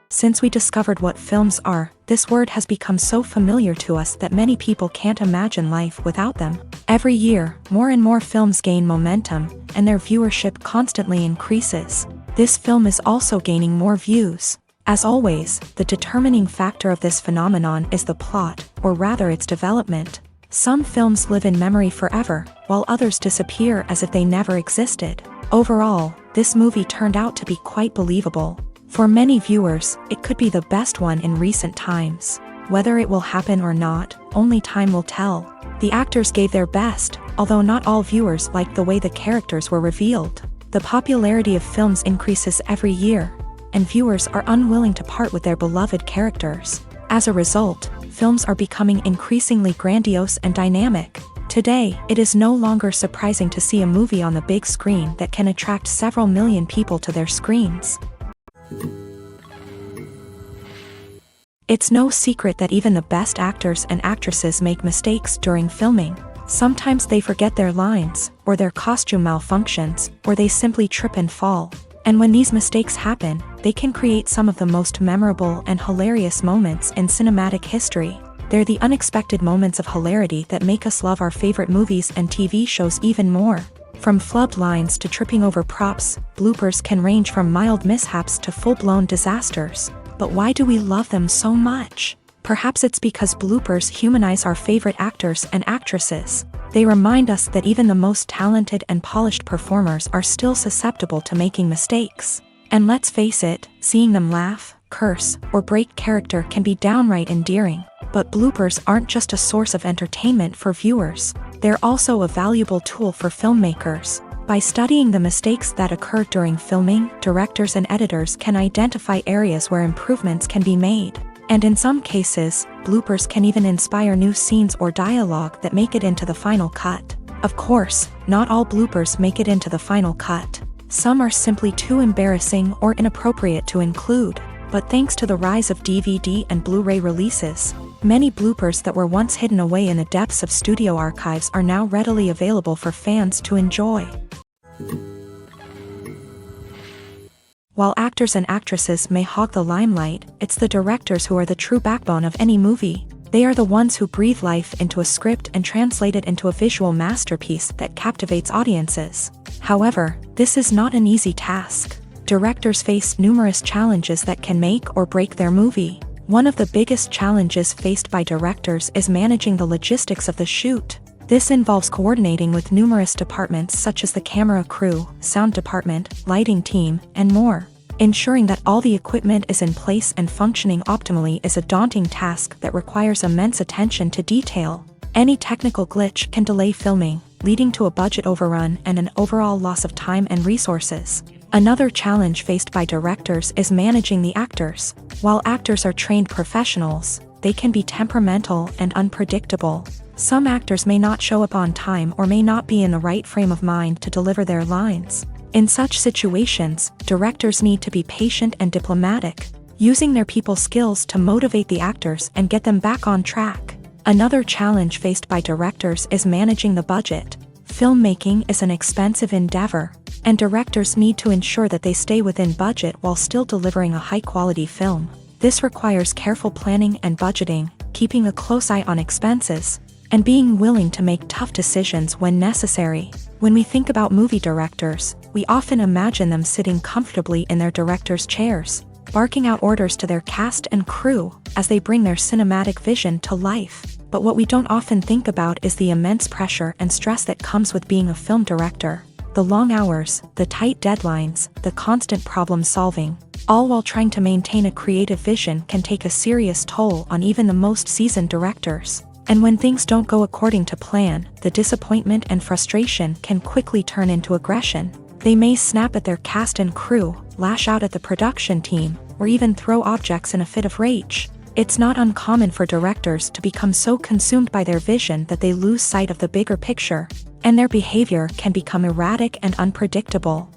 Since we discovered what films are, this word has become so familiar to us that many people can't imagine life without them. Every year, more and more films gain momentum, and their viewership constantly increases. This film is also gaining more views. As always, the determining factor of this phenomenon is the plot, or rather its development. Some films live in memory forever, while others disappear as if they never existed. Overall, this movie turned out to be quite believable. For many viewers, it could be the best one in recent times. Whether it will happen or not, only time will tell. The actors gave their best, although not all viewers liked the way the characters were revealed. The popularity of films increases every year, and viewers are unwilling to part with their beloved characters. As a result, films are becoming increasingly grandiose and dynamic. Today, it is no longer surprising to see a movie on the big screen that can attract several million people to their screens. It's no secret that even the best actors and actresses make mistakes during filming. Sometimes they forget their lines, or their costume malfunctions, or they simply trip and fall. And when these mistakes happen, they can create some of the most memorable and hilarious moments in cinematic history. They're the unexpected moments of hilarity that make us love our favorite movies and TV shows even more. From flubbed lines to tripping over props, bloopers can range from mild mishaps to full-blown disasters. But why do we love them so much? Perhaps it's because bloopers humanize our favorite actors and actresses. They remind us that even the most talented and polished performers are still susceptible to making mistakes. And let's face it, seeing them laugh, curse, or break character can be downright endearing. But bloopers aren't just a source of entertainment for viewers. They're also a valuable tool for filmmakers. By studying the mistakes that occur during filming, directors and editors can identify areas where improvements can be made. And in some cases, bloopers can even inspire new scenes or dialogue that make it into the final cut. Of course, not all bloopers make it into the final cut. Some are simply too embarrassing or inappropriate to include. But thanks to the rise of DVD and Blu-ray releases, many bloopers that were once hidden away in the depths of studio archives are now readily available for fans to enjoy. While actors and actresses may hog the limelight, it's the directors who are the true backbone of any movie. They are the ones who breathe life into a script and translate it into a visual masterpiece that captivates audiences. However, this is not an easy task. Directors face numerous challenges that can make or break their movie. One of the biggest challenges faced by directors is managing the logistics of the shoot. This involves coordinating with numerous departments such as the camera crew, sound department, lighting team, and more. Ensuring that all the equipment is in place and functioning optimally is a daunting task that requires immense attention to detail. Any technical glitch can delay filming, leading to a budget overrun and an overall loss of time and resources. Another challenge faced by directors is managing the actors. While actors are trained professionals, they can be temperamental and unpredictable. Some actors may not show up on time or may not be in the right frame of mind to deliver their lines. In such situations, directors need to be patient and diplomatic, using their people skills to motivate the actors and get them back on track. Another challenge faced by directors is managing the budget. Filmmaking is an expensive endeavor, and directors need to ensure that they stay within budget while still delivering a high-quality film. This requires careful planning and budgeting, keeping a close eye on expenses, and being willing to make tough decisions when necessary. When we think about movie directors, we often imagine them sitting comfortably in their director's chairs, barking out orders to their cast and crew as they bring their cinematic vision to life. But what we don't often think about is the immense pressure and stress that comes with being a film director. The long hours, the tight deadlines, the constant problem solving, all while trying to maintain a creative vision can take a serious toll on even the most seasoned directors. And when things don't go according to plan, the disappointment and frustration can quickly turn into aggression. They may snap at their cast and crew, lash out at the production team, or even throw objects in a fit of rage. It's not uncommon for directors to become so consumed by their vision that they lose sight of the bigger picture, and their behavior can become erratic and unpredictable.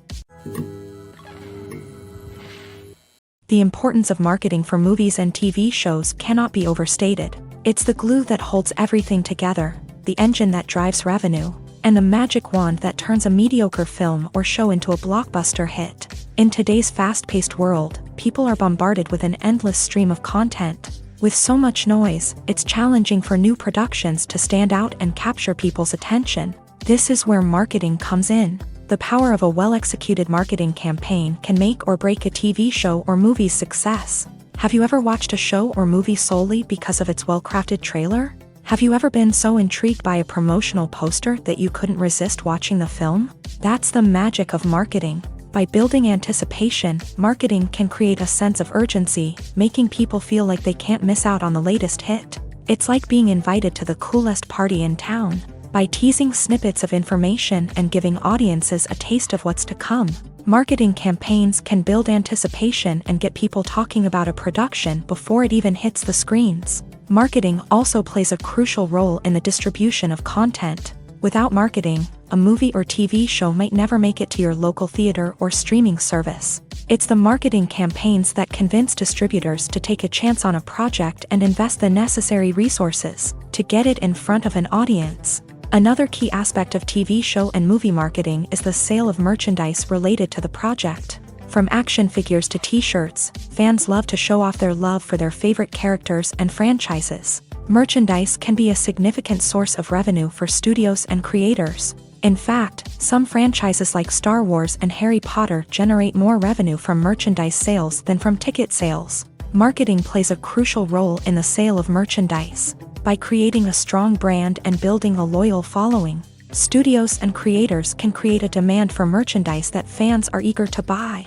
The importance of marketing for movies and TV shows cannot be overstated. It's the glue that holds everything together, the engine that drives revenue, and the magic wand that turns a mediocre film or show into a blockbuster hit. In today's fast-paced world, people are bombarded with an endless stream of content. With so much noise, it's challenging for new productions to stand out and capture people's attention. This is where marketing comes in. The power of a well-executed marketing campaign can make or break a TV show or movie's success. Have you ever watched a show or movie solely because of its well-crafted trailer? Have you ever been so intrigued by a promotional poster that you couldn't resist watching the film? That's the magic of marketing. By building anticipation, marketing can create a sense of urgency, making people feel like they can't miss out on the latest hit. It's like being invited to the coolest party in town. By teasing snippets of information and giving audiences a taste of what's to come, marketing campaigns can build anticipation and get people talking about a production before it even hits the screens. Marketing also plays a crucial role in the distribution of content. Without marketing, a movie or TV show might never make it to your local theater or streaming service. It's the marketing campaigns that convince distributors to take a chance on a project and invest the necessary resources to get it in front of an audience. Another key aspect of TV show and movie marketing is the sale of merchandise related to the project. From action figures to t-shirts, fans love to show off their love for their favorite characters and franchises. Merchandise can be a significant source of revenue for studios and creators. In fact, some franchises like Star Wars and Harry Potter generate more revenue from merchandise sales than from ticket sales. Marketing plays a crucial role in the sale of merchandise. By creating a strong brand and building a loyal following, studios and creators can create a demand for merchandise that fans are eager to buy.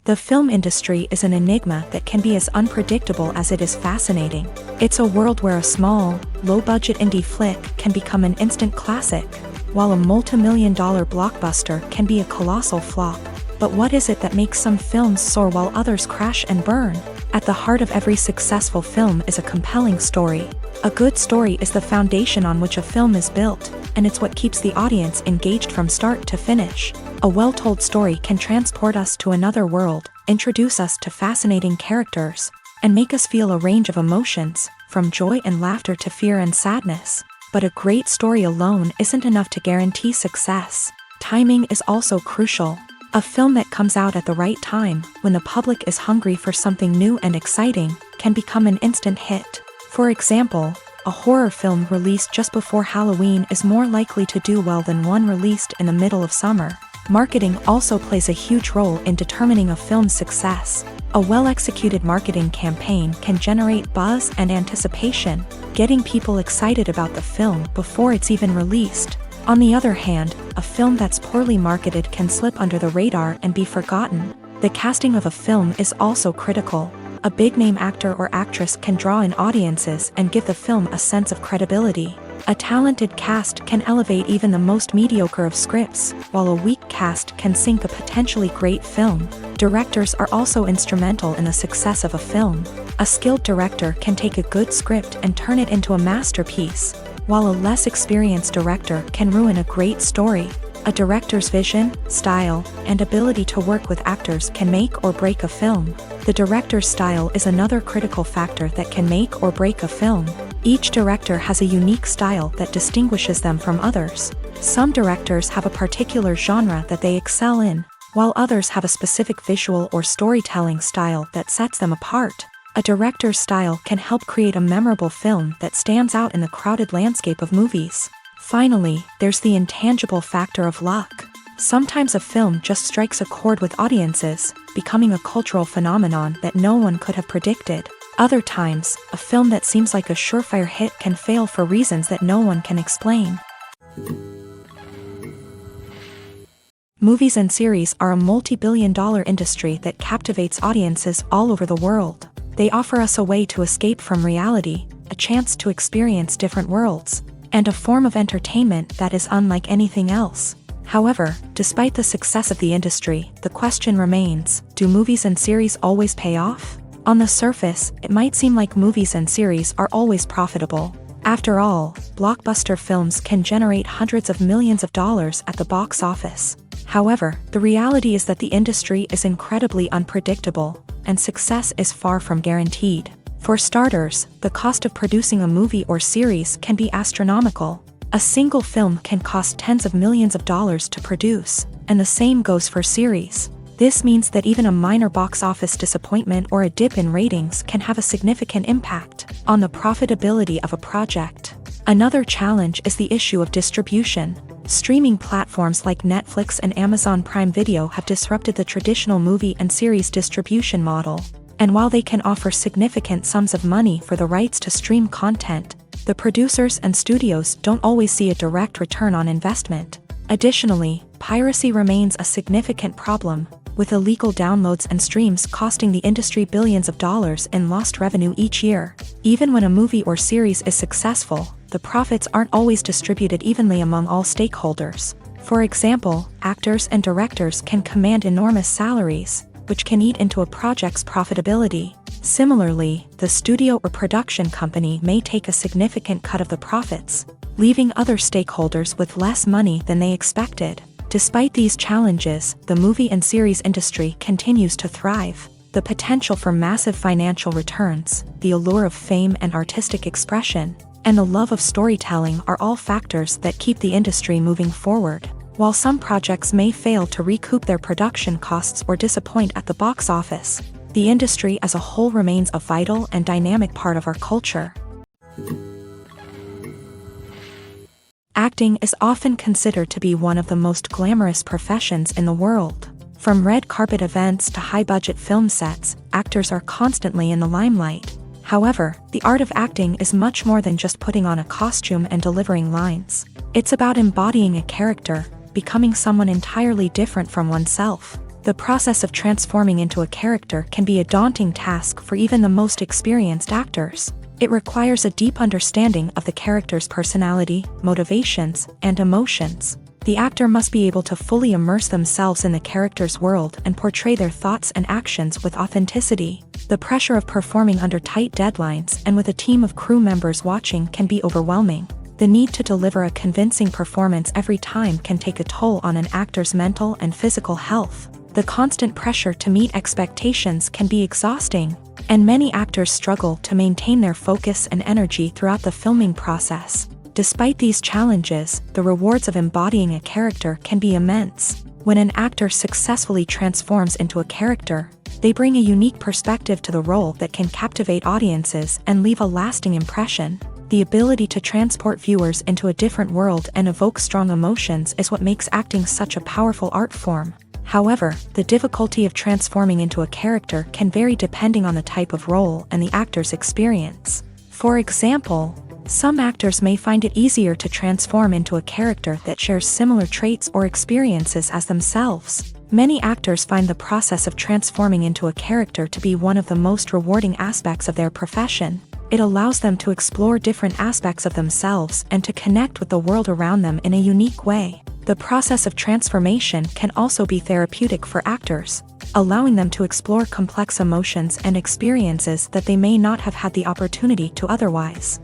The film industry is an enigma that can be as unpredictable as it is fascinating. It's a world where a small, low-budget indie flick can become an instant classic, while a multi-million-dollar blockbuster can be a colossal flop. But what is it that makes some films soar while others crash and burn? At the heart of every successful film is a compelling story. A good story is the foundation on which a film is built, and it's what keeps the audience engaged from start to finish. A well-told story can transport us to another world, introduce us to fascinating characters, and make us feel a range of emotions, from joy and laughter to fear and sadness. But a great story alone isn't enough to guarantee success. Timing is also crucial. A film that comes out at the right time, when the public is hungry for something new and exciting, can become an instant hit. For example, a horror film released just before Halloween is more likely to do well than one released in the middle of summer. Marketing also plays a huge role in determining a film's success. A well-executed marketing campaign can generate buzz and anticipation, getting people excited about the film before it's even released. On the other hand, a film that's poorly marketed can slip under the radar and be forgotten. The casting of a film is also critical. A big-name actor or actress can draw in audiences and give the film a sense of credibility. A talented cast can elevate even the most mediocre of scripts, while a weak cast can sink a potentially great film. Directors are also instrumental in the success of a film. A skilled director can take a good script and turn it into a masterpiece, while a less experienced director can ruin a great story. A director's vision, style, and ability to work with actors can make or break a film. The director's style is another critical factor that can make or break a film. Each director has a unique style that distinguishes them from others. Some directors have a particular genre that they excel in, while others have a specific visual or storytelling style that sets them apart. A director's style can help create a memorable film that stands out in the crowded landscape of movies. Finally, there's the intangible factor of luck. Sometimes a film just strikes a chord with audiences, becoming a cultural phenomenon that no one could have predicted. Other times, a film that seems like a surefire hit can fail for reasons that no one can explain. Movies and series are a multi-billion-dollar industry that captivates audiences all over the world. They offer us a way to escape from reality, a chance to experience different worlds, and a form of entertainment that is unlike anything else. However, despite the success of the industry, the question remains, do movies and series always pay off? On the surface, it might seem like movies and series are always profitable. After all, blockbuster films can generate hundreds of millions of dollars at the box office. However, the reality is that the industry is incredibly unpredictable, and success is far from guaranteed. For starters, the cost of producing a movie or series can be astronomical. A single film can cost tens of millions of dollars to produce, and the same goes for series. This means that even a minor box office disappointment or a dip in ratings can have a significant impact on the profitability of a project. Another challenge is the issue of distribution. Streaming platforms like Netflix and Amazon Prime Video have disrupted the traditional movie and series distribution model. And while they can offer significant sums of money for the rights to stream content, the producers and studios don't always see a direct return on investment. Additionally, piracy remains a significant problem, with illegal downloads and streams costing the industry billions of dollars in lost revenue each year. Even when a movie or series is successful, the profits aren't always distributed evenly among all stakeholders. For example, actors and directors can command enormous salaries, which can eat into a project's profitability. Similarly, the studio or production company may take a significant cut of the profits, leaving other stakeholders with less money than they expected. Despite these challenges, the movie and series industry continues to thrive. The potential for massive financial returns, the allure of fame and artistic expression, and the love of storytelling are all factors that keep the industry moving forward. While some projects may fail to recoup their production costs or disappoint at the box office, the industry as a whole remains a vital and dynamic part of our culture. Acting is often considered to be one of the most glamorous professions in the world. From red carpet events to high-budget film sets, actors are constantly in the limelight. However, the art of acting is much more than just putting on a costume and delivering lines. It's about embodying a character, becoming someone entirely different from oneself. The process of transforming into a character can be a daunting task for even the most experienced actors. It requires a deep understanding of the character's personality, motivations, and emotions. The actor must be able to fully immerse themselves in the character's world and portray their thoughts and actions with authenticity. The pressure of performing under tight deadlines and with a team of crew members watching can be overwhelming. The need to deliver a convincing performance every time can take a toll on an actor's mental and physical health. The constant pressure to meet expectations can be exhausting, and many actors struggle to maintain their focus and energy throughout the filming process. Despite these challenges, the rewards of embodying a character can be immense. When an actor successfully transforms into a character, they bring a unique perspective to the role that can captivate audiences and leave a lasting impression. The ability to transport viewers into a different world and evoke strong emotions is what makes acting such a powerful art form. However, the difficulty of transforming into a character can vary depending on the type of role and the actor's experience. For example, some actors may find it easier to transform into a character that shares similar traits or experiences as themselves. Many actors find the process of transforming into a character to be one of the most rewarding aspects of their profession. It allows them to explore different aspects of themselves and to connect with the world around them in a unique way. The process of transformation can also be therapeutic for actors, allowing them to explore complex emotions and experiences that they may not have had the opportunity to otherwise.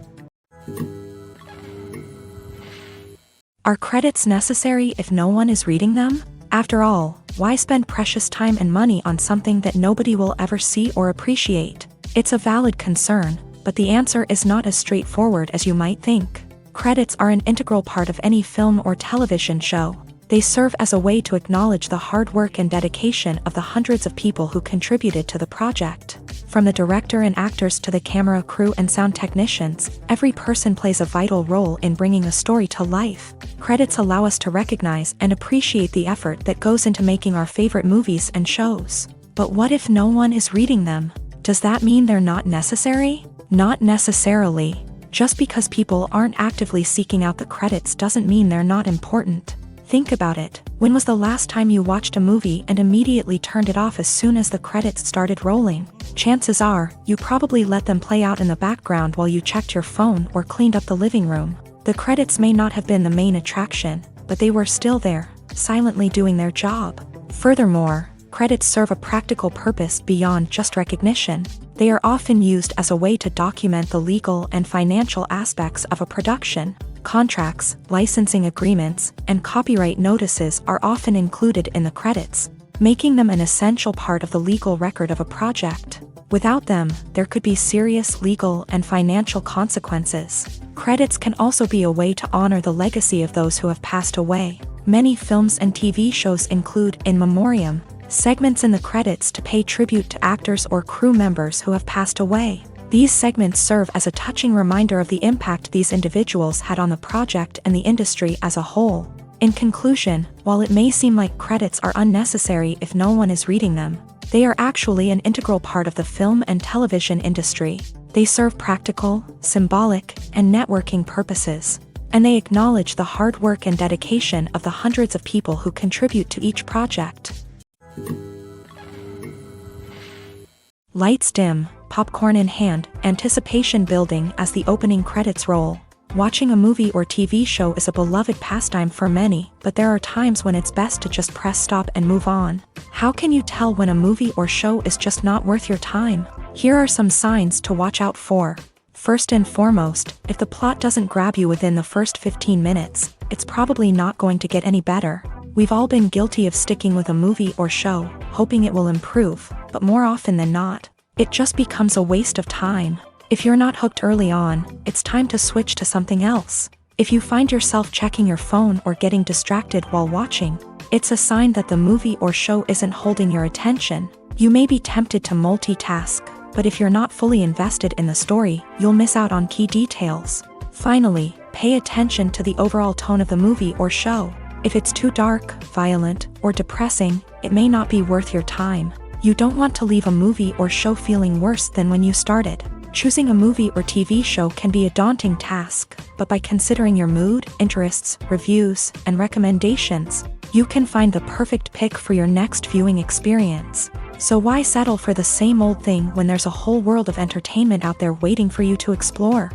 Are credits necessary if no one is reading them? After all, why spend precious time and money on something that nobody will ever see or appreciate? It's a valid concern, but the answer is not as straightforward as you might think. Credits are an integral part of any film or television show. They serve as a way to acknowledge the hard work and dedication of the hundreds of people who contributed to the project. From the director and actors to the camera crew and sound technicians, every person plays a vital role in bringing a story to life. Credits allow us to recognize and appreciate the effort that goes into making our favorite movies and shows. But what if no one is reading them? Does that mean they're not necessary? Not necessarily. Just because people aren't actively seeking out the credits doesn't mean they're not important. Think about it. When was the last time you watched a movie and immediately turned it off as soon as the credits started rolling? Chances are, you probably let them play out in the background while you checked your phone or cleaned up the living room. The credits may not have been the main attraction, but they were still there, silently doing their job. Furthermore, credits serve a practical purpose beyond just recognition. They are often used as a way to document the legal and financial aspects of a production. Contracts, licensing agreements, and copyright notices are often included in the credits, making them an essential part of the legal record of a project. Without them, there could be serious legal and financial consequences. Credits can also be a way to honor the legacy of those who have passed away. Many films and TV shows include in memoriam segments in the credits to pay tribute to actors or crew members who have passed away. These segments serve as a touching reminder of the impact these individuals had on the project and the industry as a whole. In conclusion, while it may seem like credits are unnecessary if no one is reading them, they are actually an integral part of the film and television industry. They serve practical, symbolic, and networking purposes, and they acknowledge the hard work and dedication of the hundreds of people who contribute to each project. Lights dim, popcorn in hand, anticipation building as the opening credits roll. Watching a movie or TV show is a beloved pastime for many, but there are times when it's best to just press stop and move on. How can you tell when a movie or show is just not worth your time? Here are some signs to watch out for. First and foremost, if the plot doesn't grab you within the first 15 minutes, it's probably not going to get any better. We've all been guilty of sticking with a movie or show, hoping it will improve, but more often than not, it just becomes a waste of time. If you're not hooked early on, it's time to switch to something else. If you find yourself checking your phone or getting distracted while watching, it's a sign that the movie or show isn't holding your attention. You may be tempted to multitask, but if you're not fully invested in the story, you'll miss out on key details. Finally, pay attention to the overall tone of the movie or show. If it's too dark, violent, or depressing, it may not be worth your time. You don't want to leave a movie or show feeling worse than when you started. Choosing a movie or TV show can be a daunting task, but by considering your mood, interests, reviews, and recommendations, you can find the perfect pick for your next viewing experience. So why settle for the same old thing when there's a whole world of entertainment out there waiting for you to explore?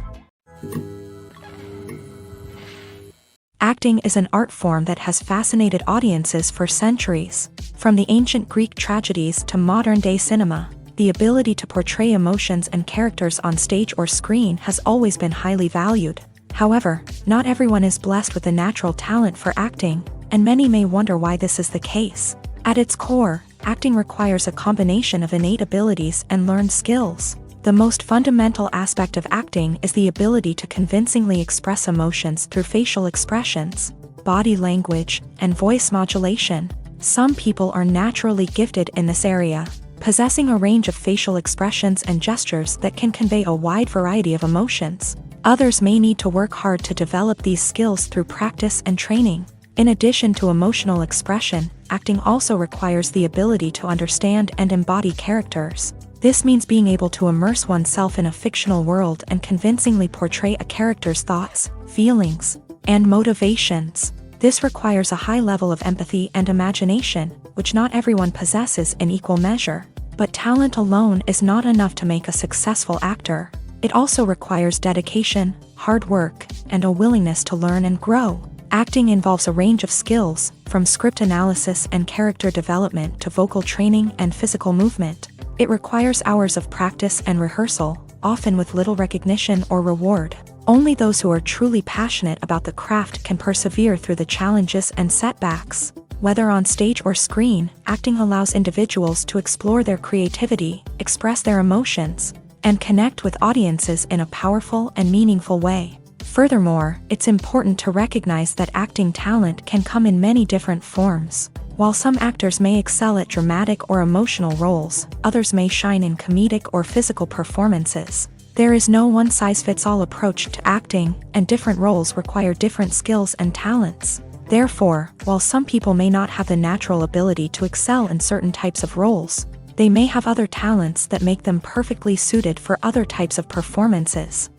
Acting is an art form that has fascinated audiences for centuries. From the ancient Greek tragedies to modern-day cinema, the ability to portray emotions and characters on stage or screen has always been highly valued. However, not everyone is blessed with a natural talent for acting, and many may wonder why this is the case. At its core, acting requires a combination of innate abilities and learned skills. The most fundamental aspect of acting is the ability to convincingly express emotions through facial expressions, body language, and voice modulation. Some people are naturally gifted in this area, possessing a range of facial expressions and gestures that can convey a wide variety of emotions. Others may need to work hard to develop these skills through practice and training. In addition to emotional expression, acting also requires the ability to understand and embody characters. This means being able to immerse oneself in a fictional world and convincingly portray a character's thoughts, feelings, and motivations. This requires a high level of empathy and imagination, which not everyone possesses in equal measure. But talent alone is not enough to make a successful actor. It also requires dedication, hard work, and a willingness to learn and grow. Acting involves a range of skills, from script analysis and character development to vocal training and physical movement. It requires hours of practice and rehearsal, often with little recognition or reward. Only those who are truly passionate about the craft can persevere through the challenges and setbacks. Whether on stage or screen, acting allows individuals to explore their creativity, express their emotions, and connect with audiences in a powerful and meaningful way. Furthermore, it's important to recognize that acting talent can come in many different forms. While some actors may excel at dramatic or emotional roles, others may shine in comedic or physical performances. There is no one-size-fits-all approach to acting, and different roles require different skills and talents. Therefore, while some people may not have the natural ability to excel in certain types of roles, they may have other talents that make them perfectly suited for other types of performances.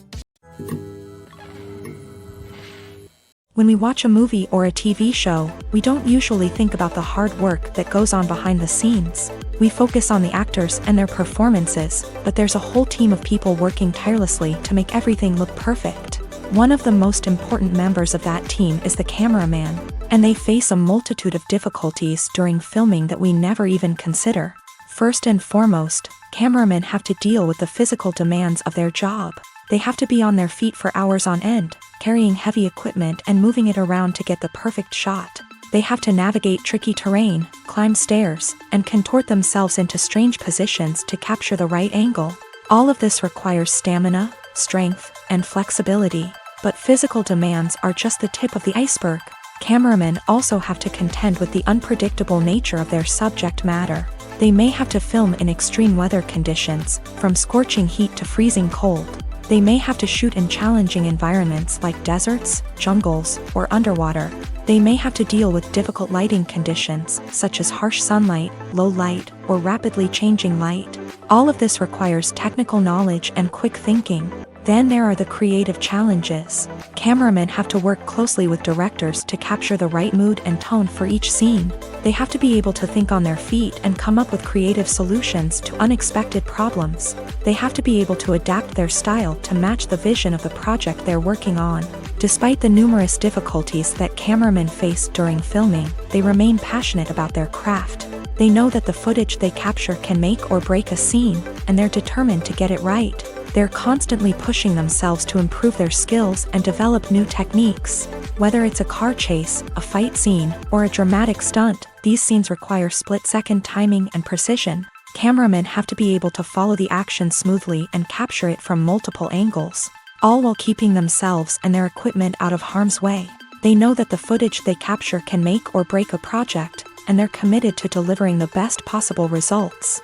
When we watch a movie or a TV show, we don't usually think about the hard work that goes on behind the scenes. We focus on the actors and their performances, but there's a whole team of people working tirelessly to make everything look perfect. One of the most important members of that team is the cameraman, and they face a multitude of difficulties during filming that we never even consider. First and foremost, cameramen have to deal with the physical demands of their job. They have to be on their feet for hours on end, carrying heavy equipment and moving it around to get the perfect shot. They have to navigate tricky terrain, climb stairs, and contort themselves into strange positions to capture the right angle. All of this requires stamina, strength, and flexibility. But physical demands are just the tip of the iceberg. Cameramen also have to contend with the unpredictable nature of their subject matter. They may have to film in extreme weather conditions, from scorching heat to freezing cold. They may have to shoot in challenging environments like deserts, jungles, or underwater. They may have to deal with difficult lighting conditions, such as harsh sunlight, low light, or rapidly changing light. All of this requires technical knowledge and quick thinking. Then there are the creative challenges. Cameramen have to work closely with directors to capture the right mood and tone for each scene. They have to be able to think on their feet and come up with creative solutions to unexpected problems. They have to be able to adapt their style to match the vision of the project they're working on. Despite the numerous difficulties that cameramen face during filming, they remain passionate about their craft. They know that the footage they capture can make or break a scene, and they're determined to get it right. They're constantly pushing themselves to improve their skills and develop new techniques. Whether it's a car chase, a fight scene, or a dramatic stunt, these scenes require split-second timing and precision. Cameramen have to be able to follow the action smoothly and capture it from multiple angles, all while keeping themselves and their equipment out of harm's way. They know that the footage they capture can make or break a project, and they're committed to delivering the best possible results.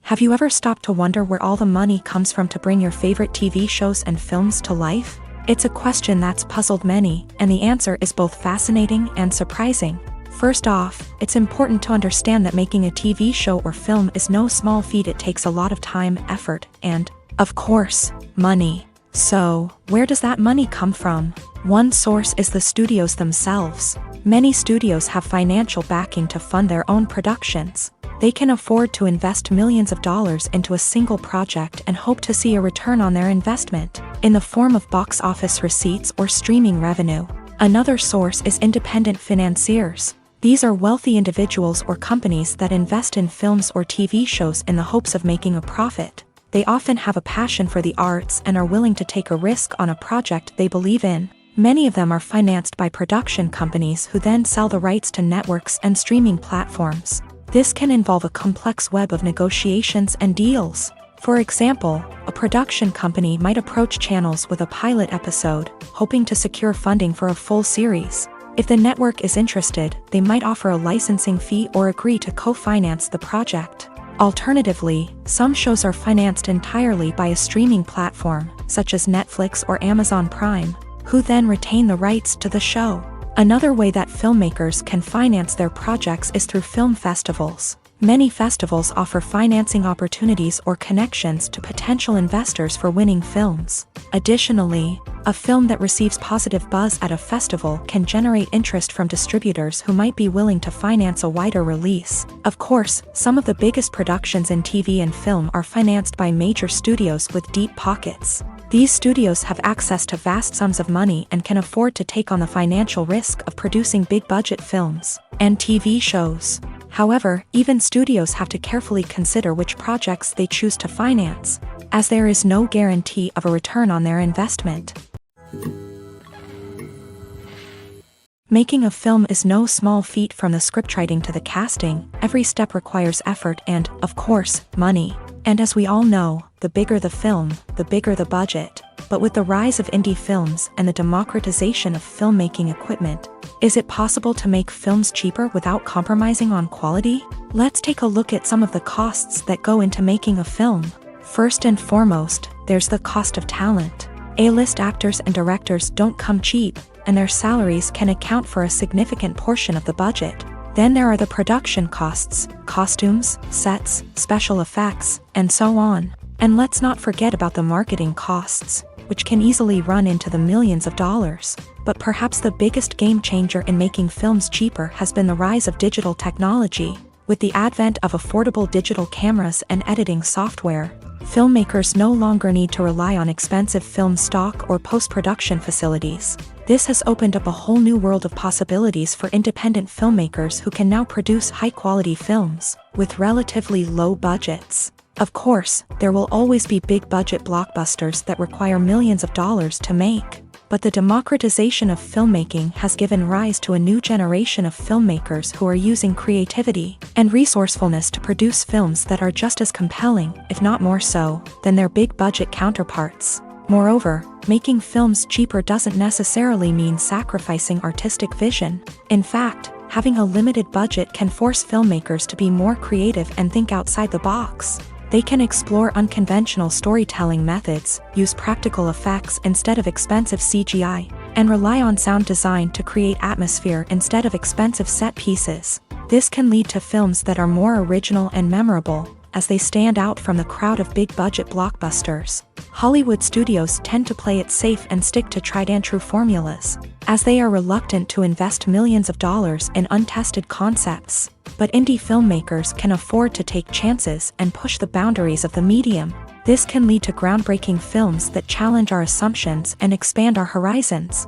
Have you ever stopped to wonder where all the money comes from to bring your favorite TV shows and films to life? It's a question that's puzzled many, and the answer is both fascinating and surprising. First off, it's important to understand that making a TV show or film is no small feat. It takes a lot of time, effort, and, of course, money. So, where does that money come from? One source is the studios themselves. Many studios have financial backing to fund their own productions. They can afford to invest millions of dollars into a single project and hope to see a return on their investment, in the form of box office receipts or streaming revenue. Another source is independent financiers. These are wealthy individuals or companies that invest in films or TV shows in the hopes of making a profit. They often have a passion for the arts and are willing to take a risk on a project they believe in. Many of them are financed by production companies who then sell the rights to networks and streaming platforms. This can involve a complex web of negotiations and deals. For example, a production company might approach channels with a pilot episode, hoping to secure funding for a full series. If the network is interested, they might offer a licensing fee or agree to co-finance the project. Alternatively, some shows are financed entirely by a streaming platform, such as Netflix or Amazon Prime, who then retain the rights to the show. Another way that filmmakers can finance their projects is through film festivals. Many festivals offer financing opportunities or connections to potential investors for winning films. Additionally, a film that receives positive buzz at a festival can generate interest from distributors who might be willing to finance a wider release. Of course, some of the biggest productions in TV and film are financed by major studios with deep pockets. These studios have access to vast sums of money and can afford to take on the financial risk of producing big-budget films and TV shows. However, even studios have to carefully consider which projects they choose to finance, as there is no guarantee of a return on their investment. Making a film is no small feat. From the scriptwriting to the casting, every step requires effort and, of course, money. And as we all know, the bigger the film, the bigger the budget. But with the rise of indie films and the democratization of filmmaking equipment, is it possible to make films cheaper without compromising on quality? Let's take a look at some of the costs that go into making a film. First and foremost, there's the cost of talent. A-list actors and directors don't come cheap, and their salaries can account for a significant portion of the budget. Then there are the production costs, costumes, sets, special effects, and so on. And let's not forget about the marketing costs, which can easily run into the millions of dollars. But perhaps the biggest game changer in making films cheaper has been the rise of digital technology. With the advent of affordable digital cameras and editing software, filmmakers no longer need to rely on expensive film stock or post-production facilities. This has opened up a whole new world of possibilities for independent filmmakers who can now produce high-quality films with relatively low budgets. Of course, there will always be big-budget blockbusters that require millions of dollars to make. but the democratization of filmmaking has given rise to a new generation of filmmakers who are using creativity and resourcefulness to produce films that are just as compelling, if not more so, than their big-budget counterparts. Moreover, making films cheaper doesn't necessarily mean sacrificing artistic vision. In fact, having a limited budget can force filmmakers to be more creative and think outside the box. They can explore unconventional storytelling methods, use practical effects instead of expensive CGI, and rely on sound design to create atmosphere instead of expensive set pieces. This can lead to films that are more original and memorable, as they stand out from the crowd of big-budget blockbusters. Hollywood studios tend to play it safe and stick to tried-and-true formulas, as they are reluctant to invest millions of dollars in untested concepts. But indie filmmakers can afford to take chances and push the boundaries of the medium. This can lead to groundbreaking films that challenge our assumptions and expand our horizons.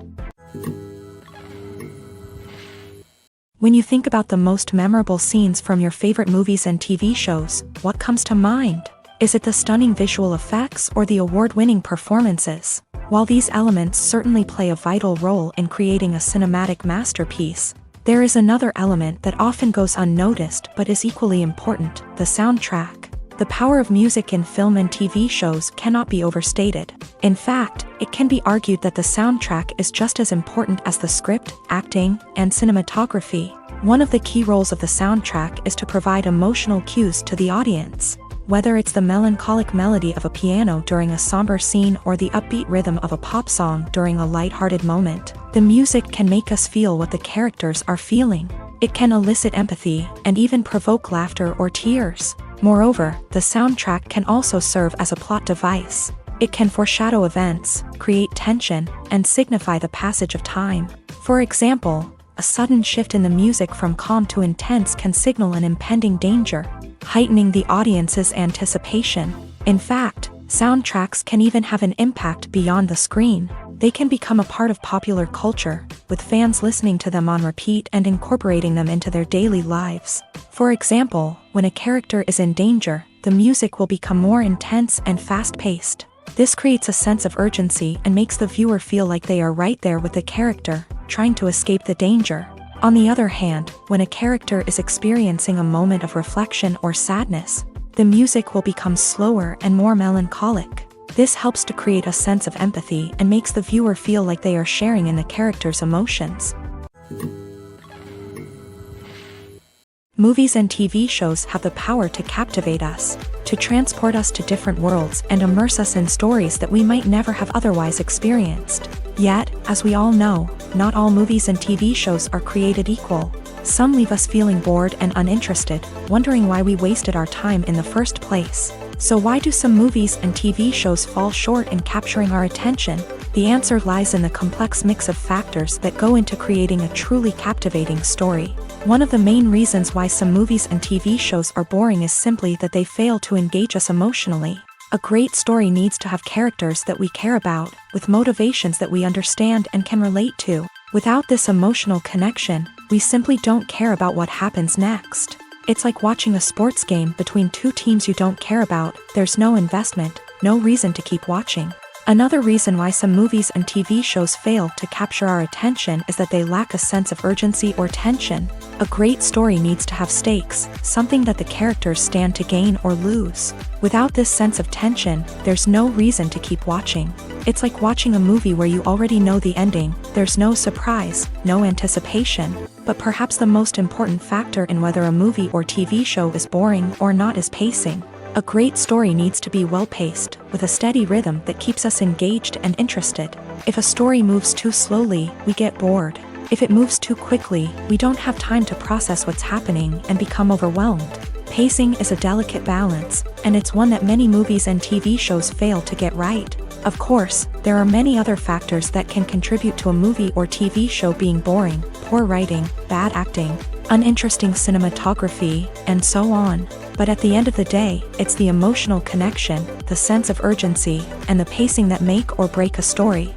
When you think about the most memorable scenes from your favorite movies and TV shows, what comes to mind? Is it the stunning visual effects or the award-winning performances? While these elements certainly play a vital role in creating a cinematic masterpiece, there is another element that often goes unnoticed but is equally important: the soundtrack. The power of music in film and TV shows cannot be overstated. In fact, it can be argued that the soundtrack is just as important as the script, acting, and cinematography. One of the key roles of the soundtrack is to provide emotional cues to the audience. Whether it's the melancholic melody of a piano during a somber scene or the upbeat rhythm of a pop song during a light-hearted moment, the music can make us feel what the characters are feeling. It can elicit empathy and even provoke laughter or tears. Moreover, the soundtrack can also serve as a plot device. It can foreshadow events, create tension, and signify the passage of time. For example, a sudden shift in the music from calm to intense can signal an impending danger, heightening the audience's anticipation. In fact, soundtracks can even have an impact beyond the screen. They can become a part of popular culture, with fans listening to them on repeat and incorporating them into their daily lives. For example, when a character is in danger, the music will become more intense and fast-paced. This creates a sense of urgency and makes the viewer feel like they are right there with the character, trying to escape the danger. On the other hand, when a character is experiencing a moment of reflection or sadness, the music will become slower and more melancholic. This helps to create a sense of empathy and makes the viewer feel like they are sharing in the character's emotions. Movies and TV shows have the power to captivate us, to transport us to different worlds and immerse us in stories that we might never have otherwise experienced. Yet, as we all know, not all movies and TV shows are created equal. Some leave us feeling bored and uninterested, wondering why we wasted our time in the first place. So why do some movies and TV shows fall short in capturing our attention? The answer lies in the complex mix of factors that go into creating a truly captivating story. One of the main reasons why some movies and TV shows are boring is simply that they fail to engage us emotionally. A great story needs to have characters that we care about, with motivations that we understand and can relate to. Without this emotional connection, we simply don't care about what happens next. It's like watching a sports game between two teams you don't care about. There's no investment, no reason to keep watching. Another reason why some movies and TV shows fail to capture our attention is that they lack a sense of urgency or tension. A great story needs to have stakes, something that the characters stand to gain or lose. Without this sense of tension, there's no reason to keep watching. It's like watching a movie where you already know the ending. There's no surprise, no anticipation. But perhaps the most important factor in whether a movie or TV show is boring or not is pacing. A great story needs to be well-paced, with a steady rhythm that keeps us engaged and interested. If a story moves too slowly, we get bored. If it moves too quickly, we don't have time to process what's happening and become overwhelmed. Pacing is a delicate balance, and it's one that many movies and TV shows fail to get right. Of course, there are many other factors that can contribute to a movie or TV show being boring: poor writing, bad acting, uninteresting cinematography, and so on. But at the end of the day, it's the emotional connection, the sense of urgency, and the pacing that make or break a story.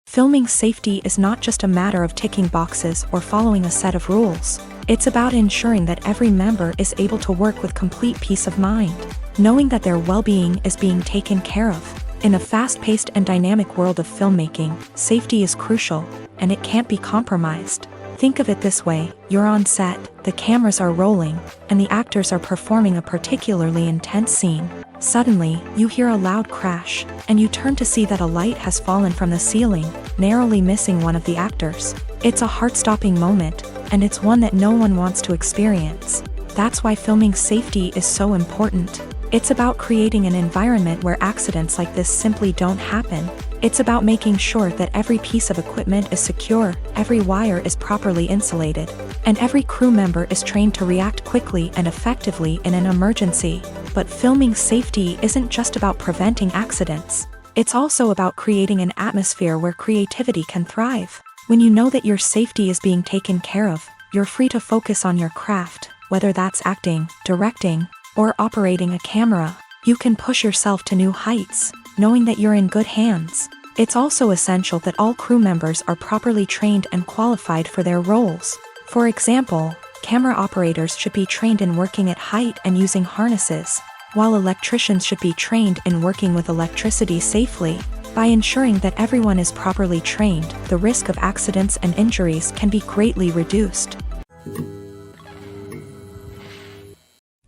Filming safety is not just a matter of ticking boxes or following a set of rules. It's about ensuring that every member is able to work with complete peace of mind, knowing that their well-being is being taken care of. In a fast-paced and dynamic world of filmmaking, safety is crucial, and it can't be compromised. Think of it this way: you're on set, the cameras are rolling, and the actors are performing a particularly intense scene. Suddenly, you hear a loud crash, and you turn to see that a light has fallen from the ceiling, narrowly missing one of the actors. It's a heart-stopping moment, and it's one that no one wants to experience. That's why filming safety is so important. It's about creating an environment where accidents like this simply don't happen. It's about making sure that every piece of equipment is secure, every wire is properly insulated, and every crew member is trained to react quickly and effectively in an emergency. But filming safety isn't just about preventing accidents. It's also about creating an atmosphere where creativity can thrive. When you know that your safety is being taken care of, you're free to focus on your craft, whether that's acting, directing, or operating a camera. You can push yourself to new heights, knowing that you're in good hands. It's also essential that all crew members are properly trained and qualified for their roles. For example, camera operators should be trained in working at height and using harnesses, while electricians should be trained in working with electricity safely. By ensuring that everyone is properly trained, the risk of accidents and injuries can be greatly reduced.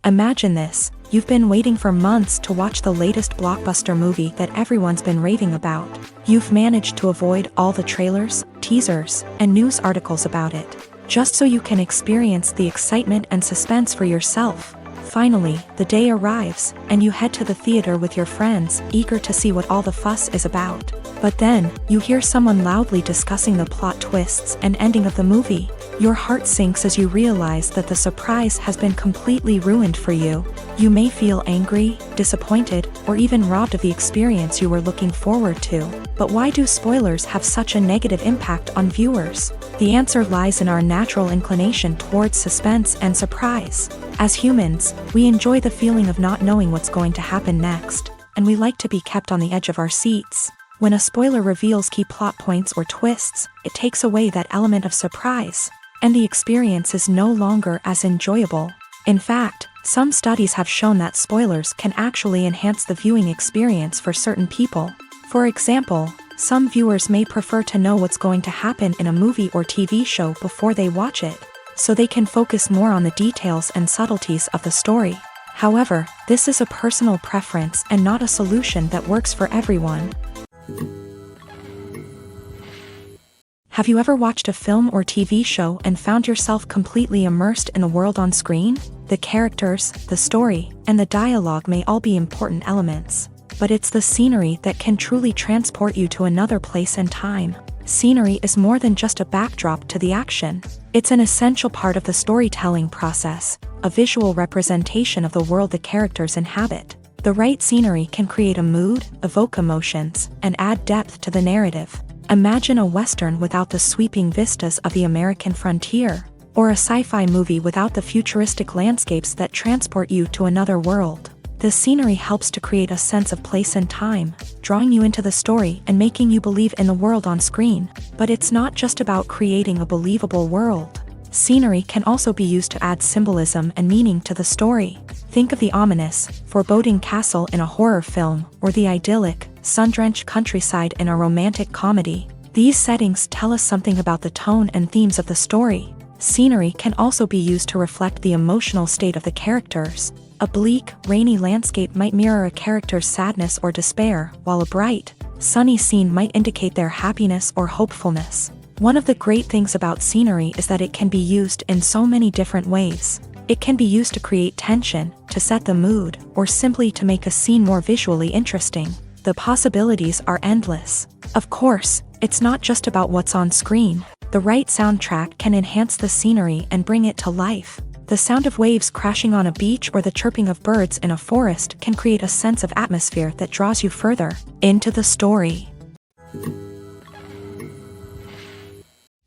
Imagine this: you've been waiting for months to watch the latest blockbuster movie that everyone's been raving about. You've managed to avoid all the trailers, teasers, and news articles about it, just so you can experience the excitement and suspense for yourself. Finally, the day arrives, and you head to the theater with your friends, eager to see what all the fuss is about. But then, you hear someone loudly discussing the plot twists and ending of the movie. Your heart sinks as you realize that the surprise has been completely ruined for you. You may feel angry, disappointed, or even robbed of the experience you were looking forward to. But why do spoilers have such a negative impact on viewers? The answer lies in our natural inclination towards suspense and surprise. As humans, we enjoy the feeling of not knowing what's going to happen next, and we like to be kept on the edge of our seats. When a spoiler reveals key plot points or twists, it takes away that element of surprise, and the experience is no longer as enjoyable. In fact, some studies have shown that spoilers can actually enhance the viewing experience for certain people. For example, some viewers may prefer to know what's going to happen in a movie or TV show before they watch it, so they can focus more on the details and subtleties of the story. However, this is a personal preference and not a solution that works for everyone. Have you ever watched a film or TV show and found yourself completely immersed in the world on screen? The characters, the story, and the dialogue may all be important elements, but it's the scenery that can truly transport you to another place and time. Scenery is more than just a backdrop to the action. It's an essential part of the storytelling process, a visual representation of the world the characters inhabit. The right scenery can create a mood, evoke emotions, and add depth to the narrative. Imagine a Western without the sweeping vistas of the American frontier, or a sci-fi movie without the futuristic landscapes that transport you to another world. The scenery helps to create a sense of place and time, drawing you into the story and making you believe in the world on screen. But it's not just about creating a believable world. Scenery can also be used to add symbolism and meaning to the story. Think of the ominous, foreboding castle in a horror film, or the idyllic, sun-drenched countryside in a romantic comedy. These settings tell us something about the tone and themes of the story. Scenery can also be used to reflect the emotional state of the characters. A bleak, rainy landscape might mirror a character's sadness or despair, while a bright, sunny scene might indicate their happiness or hopefulness. One of the great things about scenery is that it can be used in so many different ways. It can be used to create tension, to set the mood, or simply to make a scene more visually interesting. The possibilities are endless. Of course, it's not just about what's on screen. The right soundtrack can enhance the scenery and bring it to life. The sound of waves crashing on a beach or the chirping of birds in a forest can create a sense of atmosphere that draws you further into the story.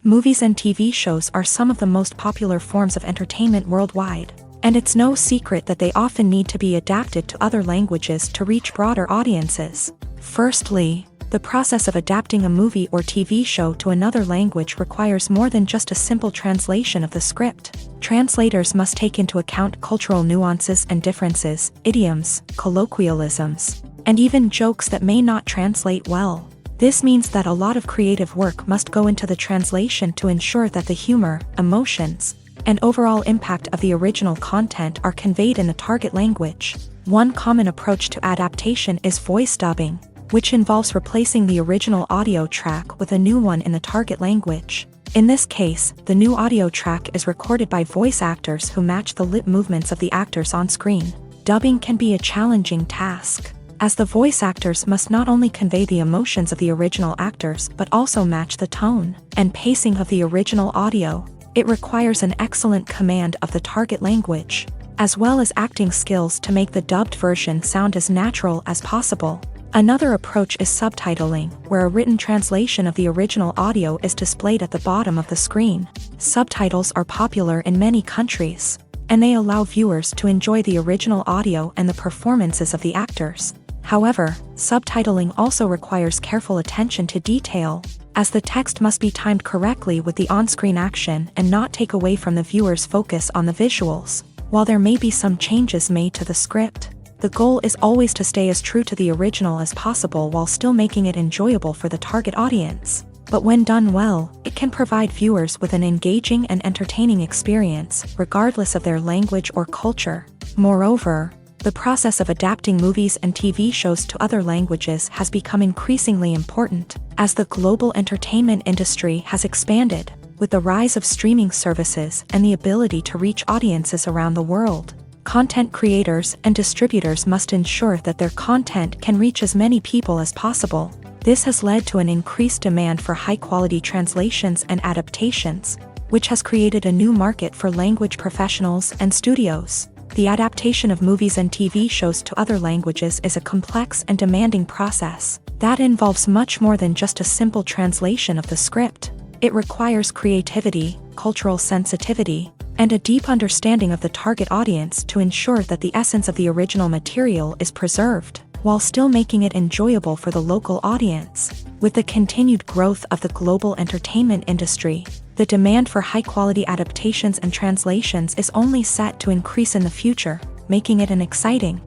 Movies and TV shows are some of the most popular forms of entertainment worldwide, and it's no secret that they often need to be adapted to other languages to reach broader audiences. Firstly, the process of adapting a movie or TV show to another language requires more than just a simple translation of the script. Translators must take into account cultural nuances and differences, idioms, colloquialisms, and even jokes that may not translate well. This means that a lot of creative work must go into the translation to ensure that the humor, emotions, and overall impact of the original content are conveyed in the target language. One common approach to adaptation is voice dubbing, which involves replacing the original audio track with a new one in the target language. In this case, the new audio track is recorded by voice actors who match the lip movements of the actors on screen. Dubbing can be a challenging task, as the voice actors must not only convey the emotions of the original actors but also match the tone and pacing of the original audio. It requires an excellent command of the target language, as well as acting skills to make the dubbed version sound as natural as possible. Another approach is subtitling, where a written translation of the original audio is displayed at the bottom of the screen. Subtitles are popular in many countries, and they allow viewers to enjoy the original audio and the performances of the actors. However, subtitling also requires careful attention to detail, as the text must be timed correctly with the on-screen action and not take away from the viewer's focus on the visuals. While there may be some changes made to the script, the goal is always to stay as true to the original as possible while still making it enjoyable for the target audience. But when done well, it can provide viewers with an engaging and entertaining experience, regardless of their language or culture. Moreover, the process of adapting movies and TV shows to other languages has become increasingly important, as the global entertainment industry has expanded, with the rise of streaming services and the ability to reach audiences around the world. Content creators and distributors must ensure that their content can reach as many people as possible. This has led to an increased demand for high-quality translations and adaptations, which has created a new market for language professionals and studios. The adaptation of movies and TV shows to other languages is a complex and demanding process that involves much more than just a simple translation of the script. It requires creativity, cultural sensitivity, and a deep understanding of the target audience to ensure that the essence of the original material is preserved, while still making it enjoyable for the local audience. With the continued growth of the global entertainment industry, the demand for high-quality adaptations and translations is only set to increase in the future, making it an exciting.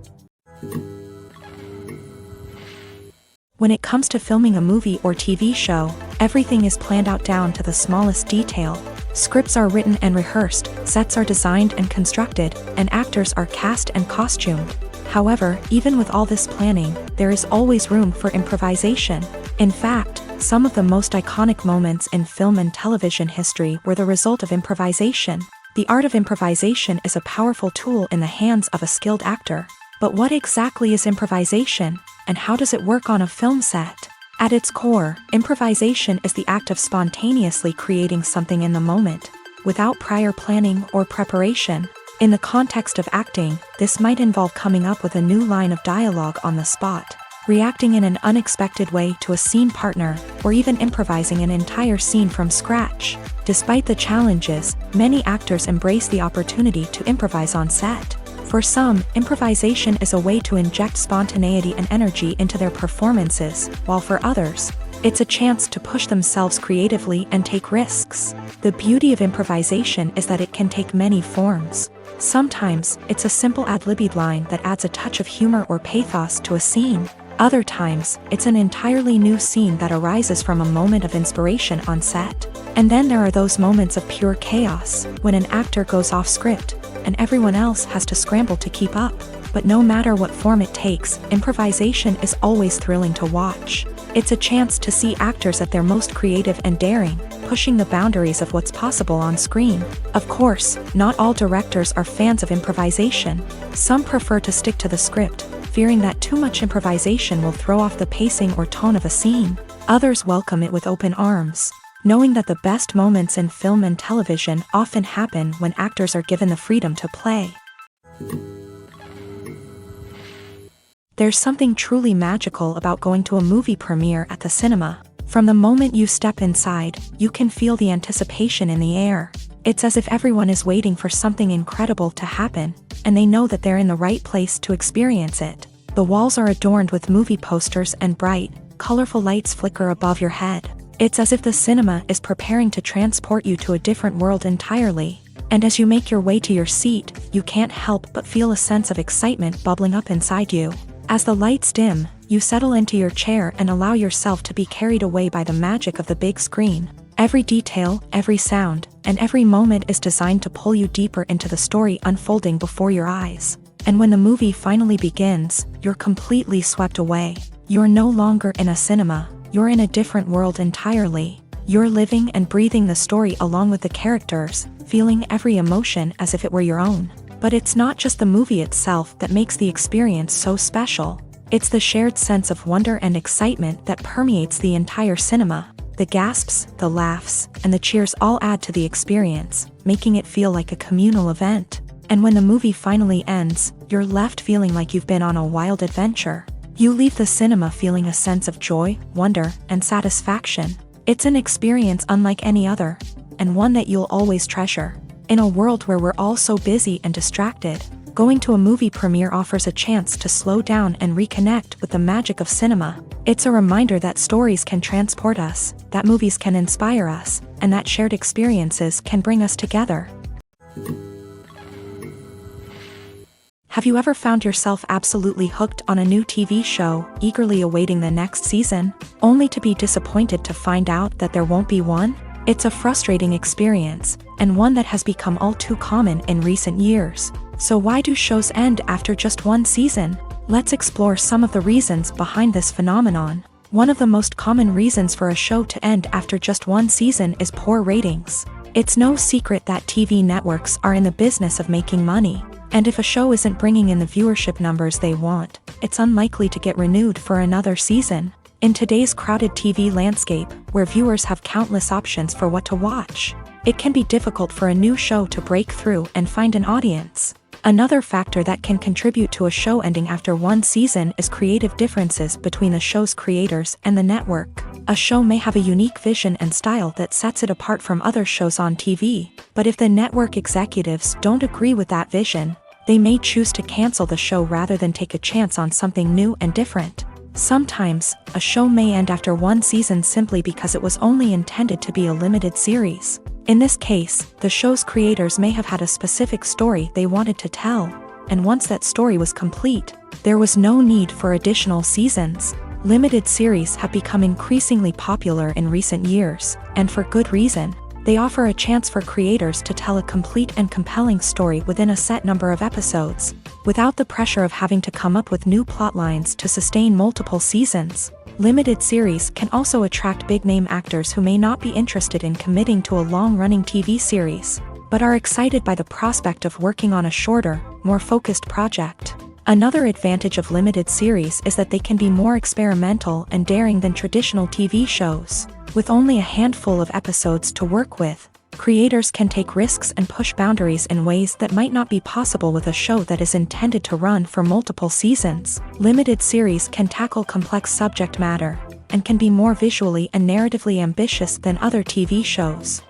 When it comes to filming a movie or TV show, everything is planned out down to the smallest detail. Scripts are written and rehearsed, sets are designed and constructed, and actors are cast and costumed. However, even with all this planning, there is always room for improvisation. In fact, some of the most iconic moments in film and television history were the result of improvisation. The art of improvisation is a powerful tool in the hands of a skilled actor. But what exactly is improvisation, and how does it work on a film set? At its core, improvisation is the act of spontaneously creating something in the moment, without prior planning or preparation. In the context of acting, this might involve coming up with a new line of dialogue on the spot, reacting in an unexpected way to a scene partner, or even improvising an entire scene from scratch. Despite the challenges, many actors embrace the opportunity to improvise on set. For some, improvisation is a way to inject spontaneity and energy into their performances, while for others, it's a chance to push themselves creatively and take risks. The beauty of improvisation is that it can take many forms. Sometimes, it's a simple ad-libbed line that adds a touch of humor or pathos to a scene. Other times, it's an entirely new scene that arises from a moment of inspiration on set. And then there are those moments of pure chaos, when an actor goes off script, and everyone else has to scramble to keep up. But no matter what form it takes, improvisation is always thrilling to watch. It's a chance to see actors at their most creative and daring, pushing the boundaries of what's possible on screen. Of course, not all directors are fans of improvisation. Some prefer to stick to the script, fearing that too much improvisation will throw off the pacing or tone of a scene. Others welcome it with open arms, knowing that the best moments in film and television often happen when actors are given the freedom to play. There's something truly magical about going to a movie premiere at the cinema. From the moment you step inside, you can feel the anticipation in the air. It's as if everyone is waiting for something incredible to happen, and they know that they're in the right place to experience it. The walls are adorned with movie posters and bright, colorful lights flicker above your head. It's as if the cinema is preparing to transport you to a different world entirely. And as you make your way to your seat, you can't help but feel a sense of excitement bubbling up inside you. As the lights dim, you settle into your chair and allow yourself to be carried away by the magic of the big screen. Every detail, every sound, and every moment is designed to pull you deeper into the story unfolding before your eyes. And when the movie finally begins, you're completely swept away. You're no longer in a cinema, you're in a different world entirely. You're living and breathing the story along with the characters, feeling every emotion as if it were your own. But it's not just the movie itself that makes the experience so special. It's the shared sense of wonder and excitement that permeates the entire cinema. The gasps, the laughs, and the cheers all add to the experience, making it feel like a communal event. And when the movie finally ends, you're left feeling like you've been on a wild adventure. You leave the cinema feeling a sense of joy, wonder, and satisfaction. It's an experience unlike any other, and one that you'll always treasure. In a world where we're all so busy and distracted, going to a movie premiere offers a chance to slow down and reconnect with the magic of cinema. It's a reminder that stories can transport us, that movies can inspire us, and that shared experiences can bring us together. Have you ever found yourself absolutely hooked on a new TV show, eagerly awaiting the next season, only to be disappointed to find out that there won't be one? It's a frustrating experience, and one that has become all too common in recent years. So why do shows end after just one season? Let's explore some of the reasons behind this phenomenon. One of the most common reasons for a show to end after just one season is poor ratings. It's no secret that TV networks are in the business of making money. And if a show isn't bringing in the viewership numbers they want, it's unlikely to get renewed for another season. In today's crowded TV landscape, where viewers have countless options for what to watch, it can be difficult for a new show to break through and find an audience. Another factor that can contribute to a show ending after one season is creative differences between the show's creators and the network. A show may have a unique vision and style that sets it apart from other shows on TV, but if the network executives don't agree with that vision, they may choose to cancel the show rather than take a chance on something new and different. Sometimes, a show may end after one season simply because it was only intended to be a limited series. In this case, the show's creators may have had a specific story they wanted to tell, and once that story was complete, there was no need for additional seasons. Limited series have become increasingly popular in recent years, and for good reason. They offer a chance for creators to tell a complete and compelling story within a set number of episodes, without the pressure of having to come up with new plotlines to sustain multiple seasons. Limited series can also attract big-name actors who may not be interested in committing to a long-running TV series, but are excited by the prospect of working on a shorter, more focused project. Another advantage of limited series is that they can be more experimental and daring than traditional TV shows. With only a handful of episodes to work with, creators can take risks and push boundaries in ways that might not be possible with a show that is intended to run for multiple seasons. Limited series can tackle complex subject matter, and can be more visually and narratively ambitious than other TV shows.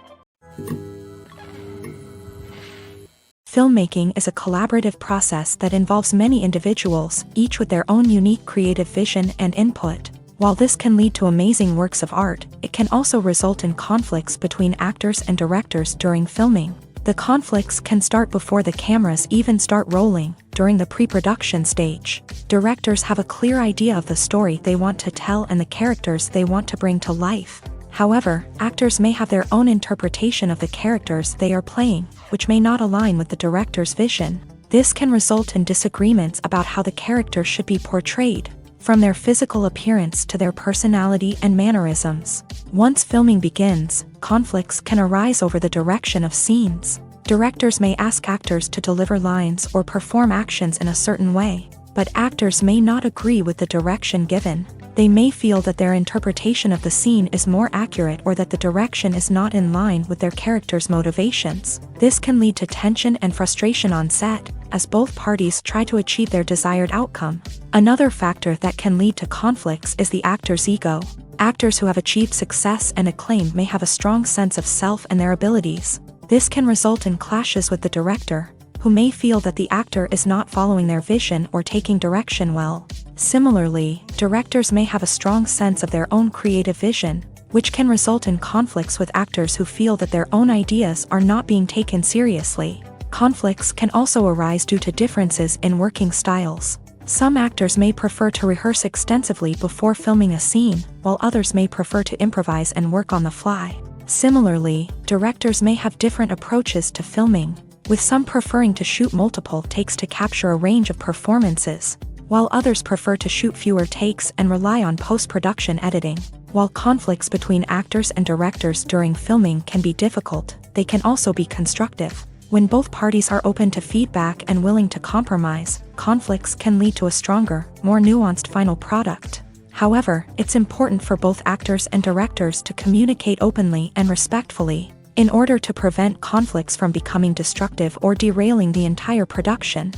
Filmmaking is a collaborative process that involves many individuals, each with their own unique creative vision and input. While this can lead to amazing works of art, it can also result in conflicts between actors and directors during filming. The conflicts can start before the cameras even start rolling, during the pre-production stage. Directors have a clear idea of the story they want to tell and the characters they want to bring to life. However, actors may have their own interpretation of the characters they are playing, which may not align with the director's vision. This can result in disagreements about how the character should be portrayed, from their physical appearance to their personality and mannerisms. Once filming begins, conflicts can arise over the direction of scenes. Directors may ask actors to deliver lines or perform actions in a certain way, but actors may not agree with the direction given. They may feel that their interpretation of the scene is more accurate or that the direction is not in line with their character's motivations. This can lead to tension and frustration on set, as both parties try to achieve their desired outcome. Another factor that can lead to conflicts is the actor's ego. Actors who have achieved success and acclaim may have a strong sense of self and their abilities. This can result in clashes with the director, who may feel that the actor is not following their vision or taking direction well. Similarly, directors may have a strong sense of their own creative vision, which can result in conflicts with actors who feel that their own ideas are not being taken seriously. Conflicts can also arise due to differences in working styles. Some actors may prefer to rehearse extensively before filming a scene, while others may prefer to improvise and work on the fly. Similarly, directors may have different approaches to filming, with some preferring to shoot multiple takes to capture a range of performances, while others prefer to shoot fewer takes and rely on post-production editing. While conflicts between actors and directors during filming can be difficult, they can also be constructive. When both parties are open to feedback and willing to compromise, conflicts can lead to a stronger, more nuanced final product. However, it's important for both actors and directors to communicate openly and respectfully, in order to prevent conflicts from becoming destructive or derailing the entire production.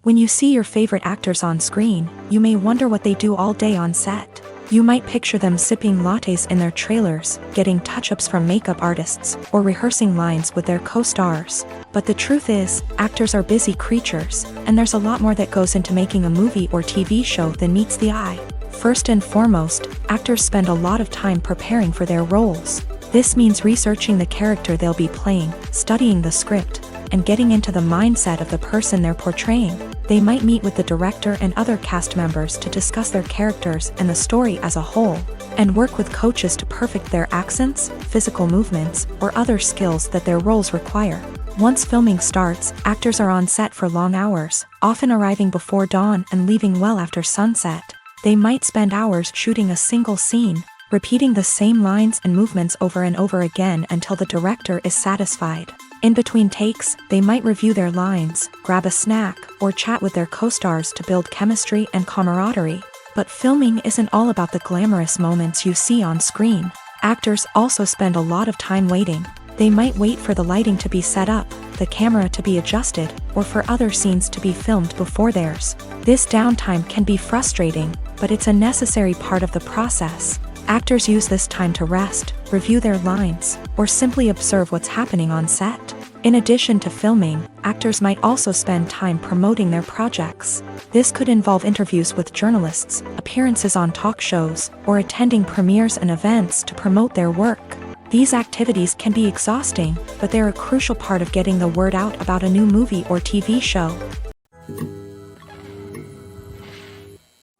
When you see your favorite actors on screen, you may wonder what they do all day on set. You might picture them sipping lattes in their trailers, getting touch-ups from makeup artists, or rehearsing lines with their co-stars. But the truth is, actors are busy creatures, and there's a lot more that goes into making a movie or TV show than meets the eye. First and foremost, actors spend a lot of time preparing for their roles. This means researching the character they'll be playing, studying the script, and getting into the mindset of the person they're portraying. They might meet with the director and other cast members to discuss their characters and the story as a whole, and work with coaches to perfect their accents, physical movements, or other skills that their roles require. Once filming starts, actors are on set for long hours, often arriving before dawn and leaving well after sunset. They might spend hours shooting a single scene, repeating the same lines and movements over and over again until the director is satisfied. In between takes, they might review their lines, grab a snack, or chat with their co-stars to build chemistry and camaraderie. But filming isn't all about the glamorous moments you see on screen. Actors also spend a lot of time waiting. They might wait for the lighting to be set up, the camera to be adjusted, or for other scenes to be filmed before theirs. This downtime can be frustrating, but it's a necessary part of the process. Actors use this time to rest, review their lines, or simply observe what's happening on set. In addition to filming, actors might also spend time promoting their projects. This could involve interviews with journalists, appearances on talk shows, or attending premieres and events to promote their work. These activities can be exhausting, but they're a crucial part of getting the word out about a new movie or TV show.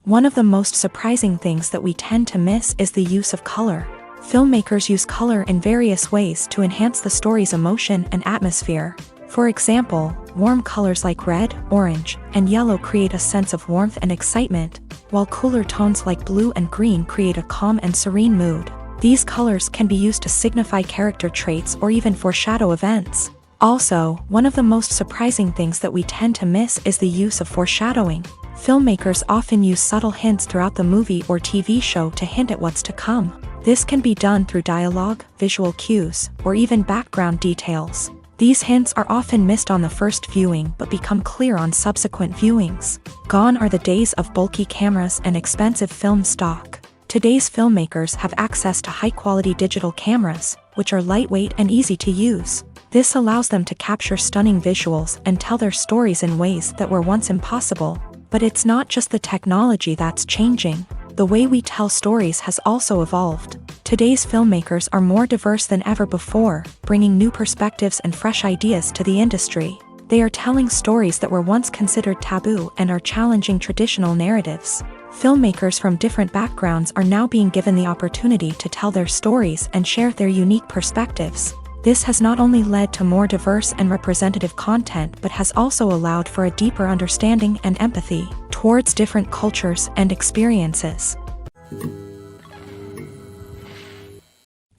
One of the most surprising things that we tend to miss is the use of color. Filmmakers use color in various ways to enhance the story's emotion and atmosphere. For example, warm colors like red, orange, and yellow create a sense of warmth and excitement, while cooler tones like blue and green create a calm and serene mood. These colors can be used to signify character traits or even foreshadow events. Also, one of the most surprising things that we tend to miss is the use of foreshadowing. Filmmakers often use subtle hints throughout the movie or TV show to hint at what's to come. This can be done through dialogue, visual cues, or even background details. These hints are often missed on the first viewing but become clear on subsequent viewings. Gone are the days of bulky cameras and expensive film stock. Today's filmmakers have access to high-quality digital cameras, which are lightweight and easy to use. This allows them to capture stunning visuals and tell their stories in ways that were once impossible. But it's not just the technology that's changing. The way we tell stories has also evolved. Today's filmmakers are more diverse than ever before, bringing new perspectives and fresh ideas to the industry. They are telling stories that were once considered taboo and are challenging traditional narratives. Filmmakers from different backgrounds are now being given the opportunity to tell their stories and share their unique perspectives. This has not only led to more diverse and representative content but has also allowed for a deeper understanding and empathy towards different cultures and experiences.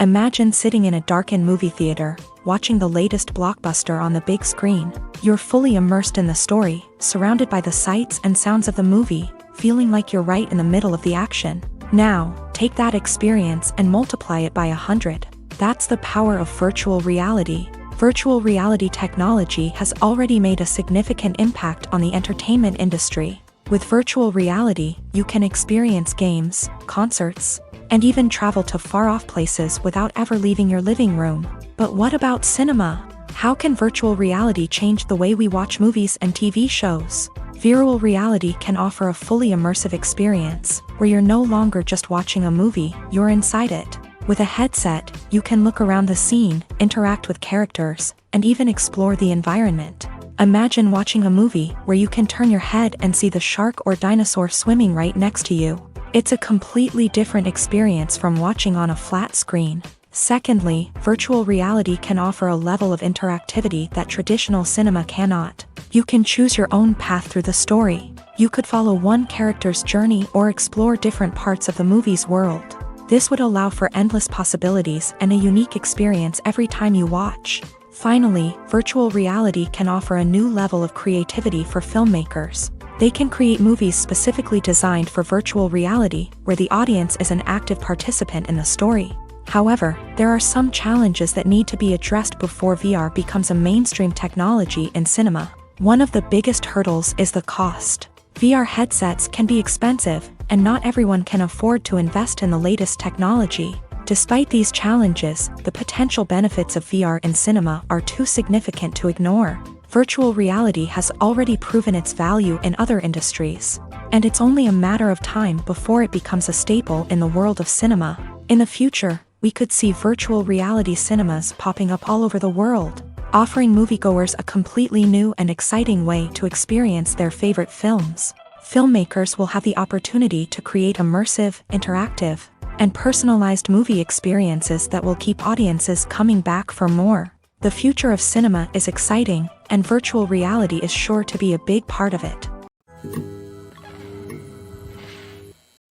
Imagine sitting in a darkened movie theater, watching the latest blockbuster on the big screen. You're fully immersed in the story, surrounded by the sights and sounds of the movie, feeling like you're right in the middle of the action. Now, take that experience and multiply it by 100. That's the power of virtual reality. Virtual reality technology has already made a significant impact on the entertainment industry. With virtual reality, you can experience games, concerts, and even travel to far-off places without ever leaving your living room. But what about cinema? How can virtual reality change the way we watch movies and TV shows? Virtual reality can offer a fully immersive experience, where you're no longer just watching a movie, you're inside it. With a headset, you can look around the scene, interact with characters, and even explore the environment. Imagine watching a movie where you can turn your head and see the shark or dinosaur swimming right next to you. It's a completely different experience from watching on a flat screen. Secondly, virtual reality can offer a level of interactivity that traditional cinema cannot. You can choose your own path through the story. You could follow one character's journey or explore different parts of the movie's world. This would allow for endless possibilities and a unique experience every time you watch. Finally, virtual reality can offer a new level of creativity for filmmakers. They can create movies specifically designed for virtual reality, where the audience is an active participant in the story. However, there are some challenges that need to be addressed before VR becomes a mainstream technology in cinema. One of the biggest hurdles is the cost. VR headsets can be expensive, and not everyone can afford to invest in the latest technology. Despite these challenges, the potential benefits of VR in cinema are too significant to ignore. Virtual reality has already proven its value in other industries, and it's only a matter of time before it becomes a staple in the world of cinema. In the future, we could see virtual reality cinemas popping up all over the world, offering moviegoers a completely new and exciting way to experience their favorite films. Filmmakers will have the opportunity to create immersive, interactive, and personalized movie experiences that will keep audiences coming back for more. The future of cinema is exciting, and virtual reality is sure to be a big part of it.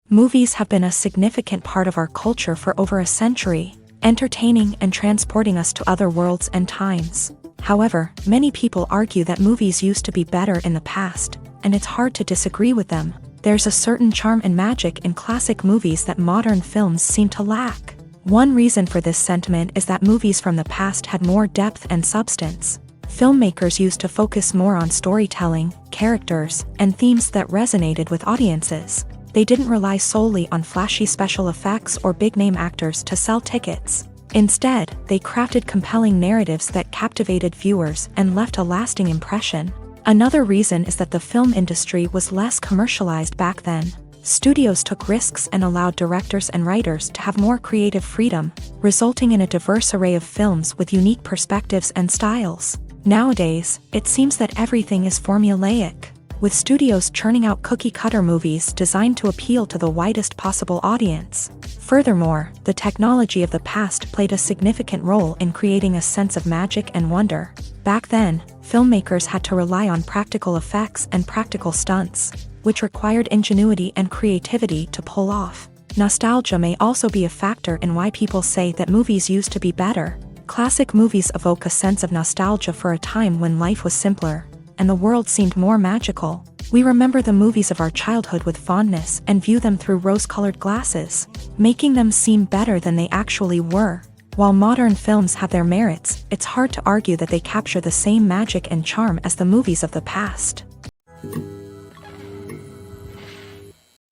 Movies have been a significant part of our culture for over a century, entertaining and transporting us to other worlds and times. However, many people argue that movies used to be better in the past, and it's hard to disagree with them. There's a certain charm and magic in classic movies that modern films seem to lack. One reason for this sentiment is that movies from the past had more depth and substance. Filmmakers used to focus more on storytelling, characters, and themes that resonated with audiences. They didn't rely solely on flashy special effects or big-name actors to sell tickets. Instead, they crafted compelling narratives that captivated viewers and left a lasting impression. Another reason is that the film industry was less commercialized back then. Studios took risks and allowed directors and writers to have more creative freedom, resulting in a diverse array of films with unique perspectives and styles. Nowadays, it seems that everything is formulaic, with studios churning out cookie-cutter movies designed to appeal to the widest possible audience. Furthermore, the technology of the past played a significant role in creating a sense of magic and wonder. Back then, filmmakers had to rely on practical effects and practical stunts, which required ingenuity and creativity to pull off. Nostalgia may also be a factor in why people say that movies used to be better. Classic movies evoke a sense of nostalgia for a time when life was simpler, and the world seemed more magical. We remember the movies of our childhood with fondness and view them through rose-colored glasses, making them seem better than they actually were. While modern films have their merits, it's hard to argue that they capture the same magic and charm as the movies of the past.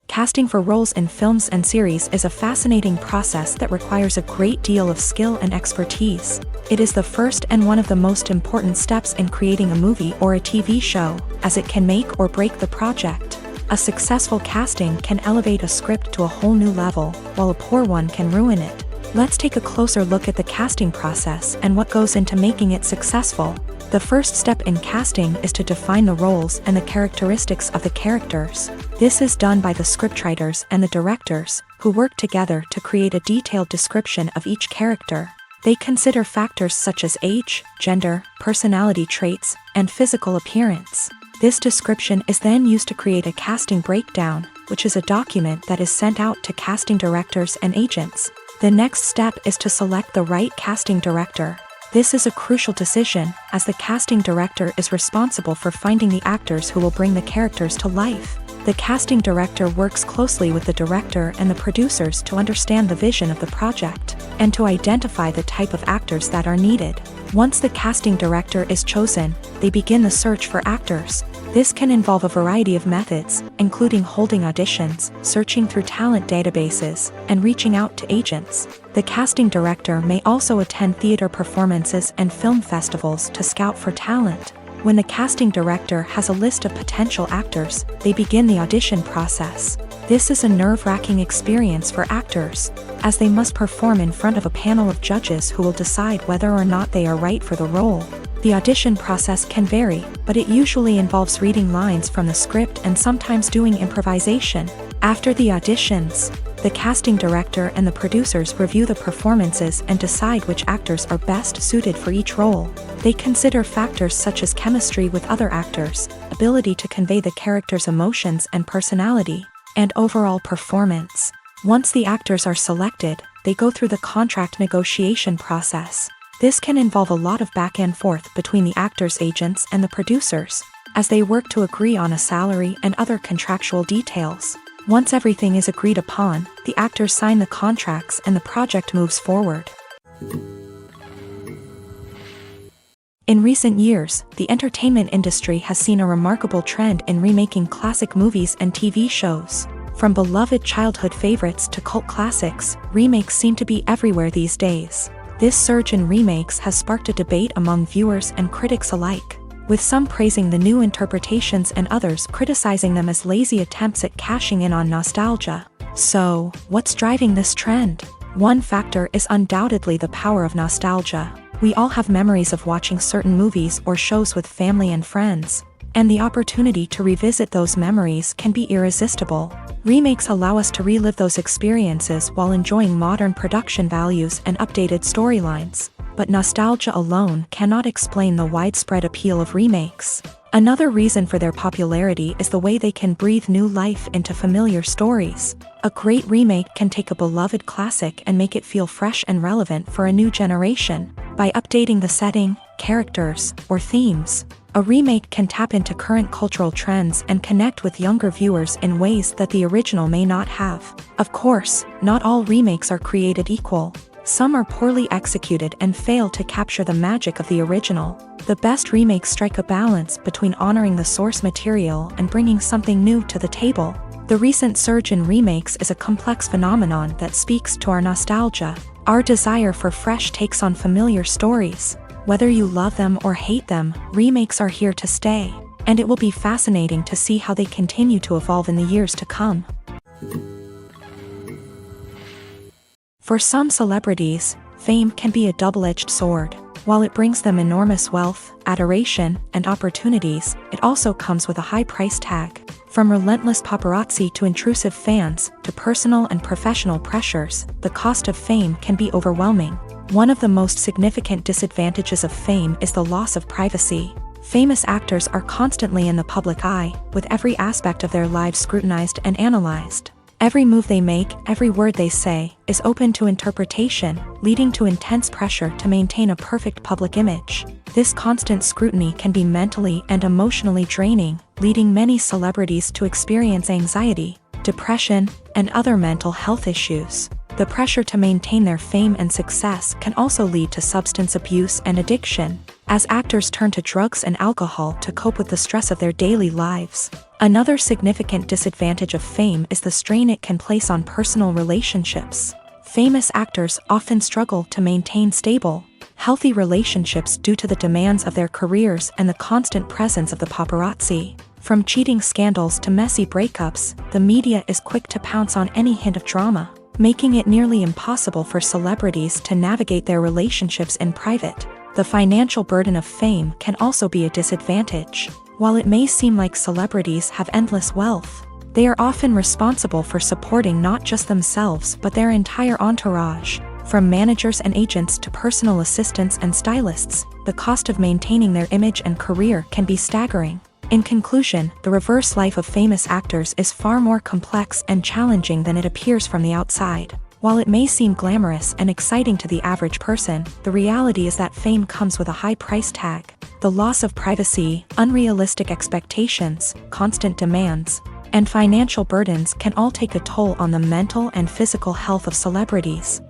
Casting for roles in films and series is a fascinating process that requires a great deal of skill and expertise. It is the first and one of the most important steps in creating a movie or a TV show, as it can make or break the project. A successful casting can elevate a script to a whole new level, while a poor one can ruin it. Let's take a closer look at the casting process and what goes into making it successful. The first step in casting is to define the roles and the characteristics of the characters. This is done by the scriptwriters and the directors, who work together to create a detailed description of each character. They consider factors such as age, gender, personality traits, and physical appearance. This description is then used to create a casting breakdown, which is a document that is sent out to casting directors and agents. The next step is to select the right casting director. This is a crucial decision, as the casting director is responsible for finding the actors who will bring the characters to life. The casting director works closely with the director and the producers to understand the vision of the project, and to identify the type of actors that are needed. Once the casting director is chosen, they begin the search for actors. This can involve a variety of methods, including holding auditions, searching through talent databases, and reaching out to agents. The casting director may also attend theater performances and film festivals to scout for talent. When the casting director has a list of potential actors, they begin the audition process. This is a nerve-wracking experience for actors, as they must perform in front of a panel of judges who will decide whether or not they are right for the role. The audition process can vary, but it usually involves reading lines from the script and sometimes doing improvisation. After the auditions, the casting director and the producers review the performances and decide which actors are best suited for each role. They consider factors such as chemistry with other actors, ability to convey the character's emotions and personality, and overall performance. Once the actors are selected, they go through the contract negotiation process. This can involve a lot of back and forth between the actors' agents and the producers, as they work to agree on a salary and other contractual details. Once everything is agreed upon, the actors sign the contracts and the project moves forward. In recent years, the entertainment industry has seen a remarkable trend in remaking classic movies and TV shows. From beloved childhood favorites to cult classics, remakes seem to be everywhere these days. This surge in remakes has sparked a debate among viewers and critics alike, with some praising the new interpretations and others criticizing them as lazy attempts at cashing in on nostalgia. So, what's driving this trend? One factor is undoubtedly the power of nostalgia. We all have memories of watching certain movies or shows with family and friends, and the opportunity to revisit those memories can be irresistible. Remakes allow us to relive those experiences while enjoying modern production values and updated storylines. But nostalgia alone cannot explain the widespread appeal of remakes. Another reason for their popularity is the way they can breathe new life into familiar stories. A great remake can take a beloved classic and make it feel fresh and relevant for a new generation. By updating the setting, characters, or themes, a remake can tap into current cultural trends and connect with younger viewers in ways that the original may not have. Of course, not all remakes are created equal. Some are poorly executed and fail to capture the magic of the original. The best remakes strike a balance between honoring the source material and bringing something new to the table. The recent surge in remakes is a complex phenomenon that speaks to our nostalgia, our desire for fresh takes on familiar stories. Whether you love them or hate them, remakes are here to stay, and it will be fascinating to see how they continue to evolve in the years to come. For some celebrities, fame can be a double-edged sword. While it brings them enormous wealth, adoration, and opportunities, it also comes with a high price tag. From relentless paparazzi to intrusive fans, to personal and professional pressures, the cost of fame can be overwhelming. One of the most significant disadvantages of fame is the loss of privacy. Famous actors are constantly in the public eye, with every aspect of their lives scrutinized and analyzed. Every move they make, every word they say, is open to interpretation, leading to intense pressure to maintain a perfect public image. This constant scrutiny can be mentally and emotionally draining, leading many celebrities to experience anxiety, depression, and other mental health issues. The pressure to maintain their fame and success can also lead to substance abuse and addiction, as actors turn to drugs and alcohol to cope with the stress of their daily lives. Another significant disadvantage of fame is the strain it can place on personal relationships. Famous actors often struggle to maintain stable, healthy relationships due to the demands of their careers and the constant presence of the paparazzi. From cheating scandals to messy breakups, the media is quick to pounce on any hint of drama, making it nearly impossible for celebrities to navigate their relationships in private. The financial burden of fame can also be a disadvantage. While it may seem like celebrities have endless wealth, they are often responsible for supporting not just themselves but their entire entourage. From managers and agents to personal assistants and stylists, the cost of maintaining their image and career can be staggering. In conclusion, the reverse life of famous actors is far more complex and challenging than it appears from the outside. While it may seem glamorous and exciting to the average person, the reality is that fame comes with a high price tag. The loss of privacy, unrealistic expectations, constant demands, and financial burdens can all take a toll on the mental and physical health of celebrities.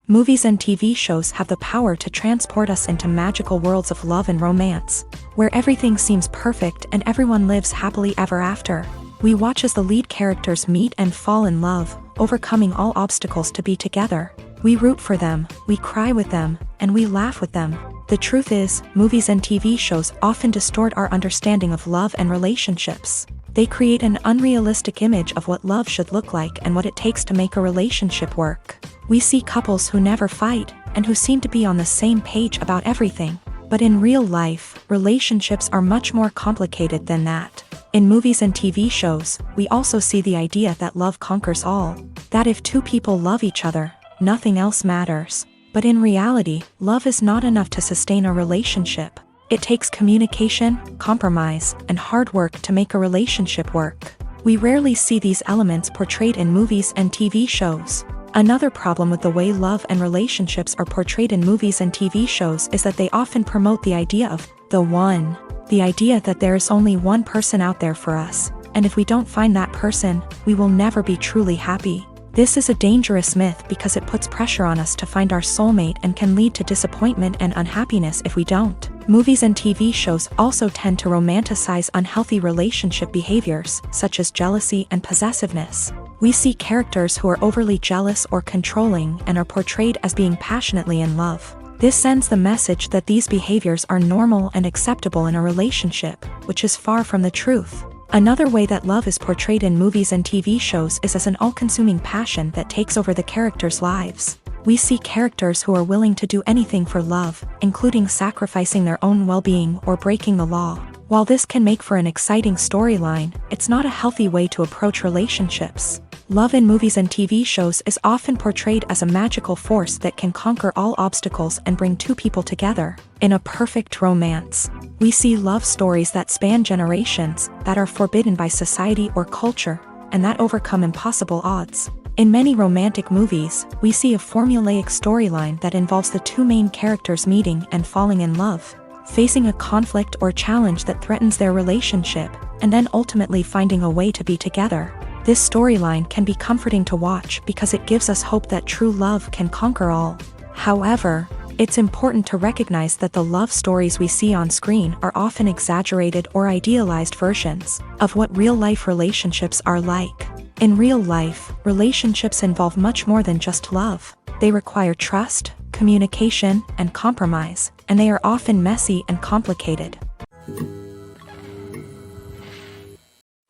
Movies and TV shows have the power to transport us into magical worlds of love and romance, where everything seems perfect and everyone lives happily ever after. We watch as the lead characters meet and fall in love, overcoming all obstacles to be together. We root for them, we cry with them, and we laugh with them. The truth is, movies and TV shows often distort our understanding of love and relationships. They create an unrealistic image of what love should look like and what it takes to make a relationship work. We see couples who never fight, and who seem to be on the same page about everything. But in real life, relationships are much more complicated than that. In movies and TV shows, we also see the idea that love conquers all. That if two people love each other, nothing else matters. But in reality, love is not enough to sustain a relationship. It takes communication, compromise, and hard work to make a relationship work. We rarely see these elements portrayed in movies and TV shows. Another problem with the way love and relationships are portrayed in movies and TV shows is that they often promote the idea of the one. The idea that there is only one person out there for us, and if we don't find that person, we will never be truly happy. This is a dangerous myth because it puts pressure on us to find our soulmate and can lead to disappointment and unhappiness if we don't. Movies and TV shows also tend to romanticize unhealthy relationship behaviors, such as jealousy and possessiveness. We see characters who are overly jealous or controlling and are portrayed as being passionately in love. This sends the message that these behaviors are normal and acceptable in a relationship, which is far from the truth. Another way that love is portrayed in movies and TV shows is as an all-consuming passion that takes over the characters' lives. We see characters who are willing to do anything for love, including sacrificing their own well-being or breaking the law. While this can make for an exciting storyline, it's not a healthy way to approach relationships. Love in movies and TV shows is often portrayed as a magical force that can conquer all obstacles and bring two people together in a perfect romance. We see love stories that span generations, that are forbidden by society or culture, and that overcome impossible odds. In many romantic movies, we see a formulaic storyline that involves the two main characters meeting and falling in love, facing a conflict or challenge that threatens their relationship, and then ultimately finding a way to be together. This storyline can be comforting to watch because it gives us hope that true love can conquer all. However, it's important to recognize that the love stories we see on screen are often exaggerated or idealized versions of what real-life relationships are like. In real life, relationships involve much more than just love. They require trust, communication, and compromise, and they are often messy and complicated.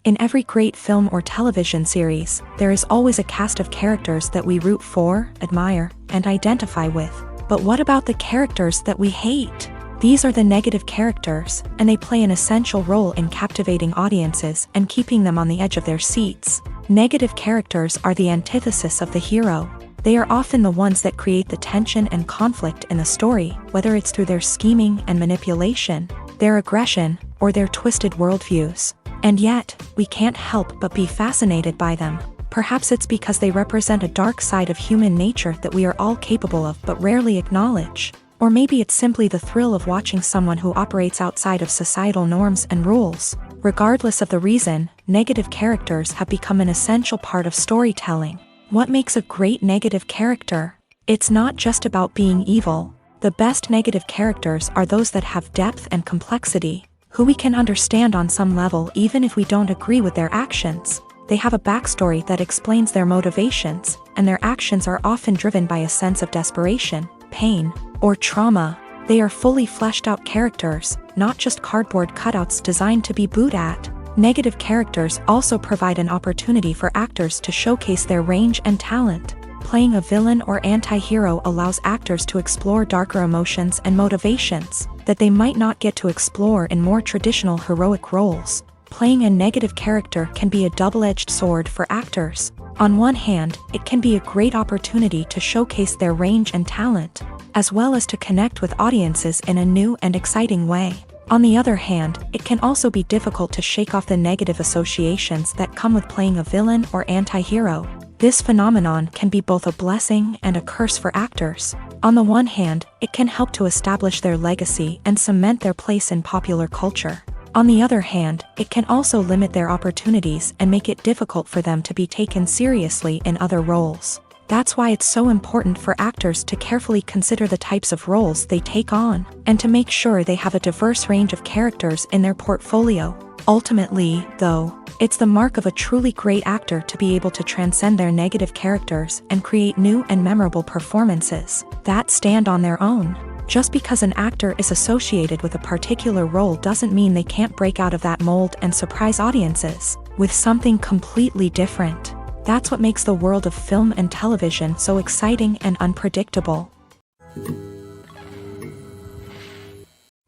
In every great film or television series, there is always a cast of characters that we root for, admire, and identify with. But what about the characters that we hate? These are the negative characters, and they play an essential role in captivating audiences and keeping them on the edge of their seats. Negative characters are the antithesis of the hero. They are often the ones that create the tension and conflict in the story, whether it's through their scheming and manipulation, their aggression, or their twisted worldviews. And yet, we can't help but be fascinated by them. Perhaps it's because they represent a dark side of human nature that we are all capable of but rarely acknowledge. Or maybe it's simply the thrill of watching someone who operates outside of societal norms and rules. Regardless of the reason, negative characters have become an essential part of storytelling. What makes a great negative character? It's not just about being evil. The best negative characters are those that have depth and complexity, who we can understand on some level even if we don't agree with their actions. They have a backstory that explains their motivations, and their actions are often driven by a sense of desperation, pain, or trauma. They are fully fleshed out characters, not just cardboard cutouts designed to be booed at. Negative characters also provide an opportunity for actors to showcase their range and talent. Playing a villain or anti-hero allows actors to explore darker emotions and motivations that they might not get to explore in more traditional heroic roles. Playing a negative character can be a double-edged sword for actors. On one hand, it can be a great opportunity to showcase their range and talent, as well as to connect with audiences in a new and exciting way. On the other hand, it can also be difficult to shake off the negative associations that come with playing a villain or anti-hero. This phenomenon can be both a blessing and a curse for actors. On the one hand, it can help to establish their legacy and cement their place in popular culture. On the other hand, it can also limit their opportunities and make it difficult for them to be taken seriously in other roles. That's why it's so important for actors to carefully consider the types of roles they take on, and to make sure they have a diverse range of characters in their portfolio. Ultimately, though, it's the mark of a truly great actor to be able to transcend their negative characters and create new and memorable performances that stand on their own. Just because an actor is associated with a particular role doesn't mean they can't break out of that mold and surprise audiences with something completely different. That's what makes the world of film and television so exciting and unpredictable.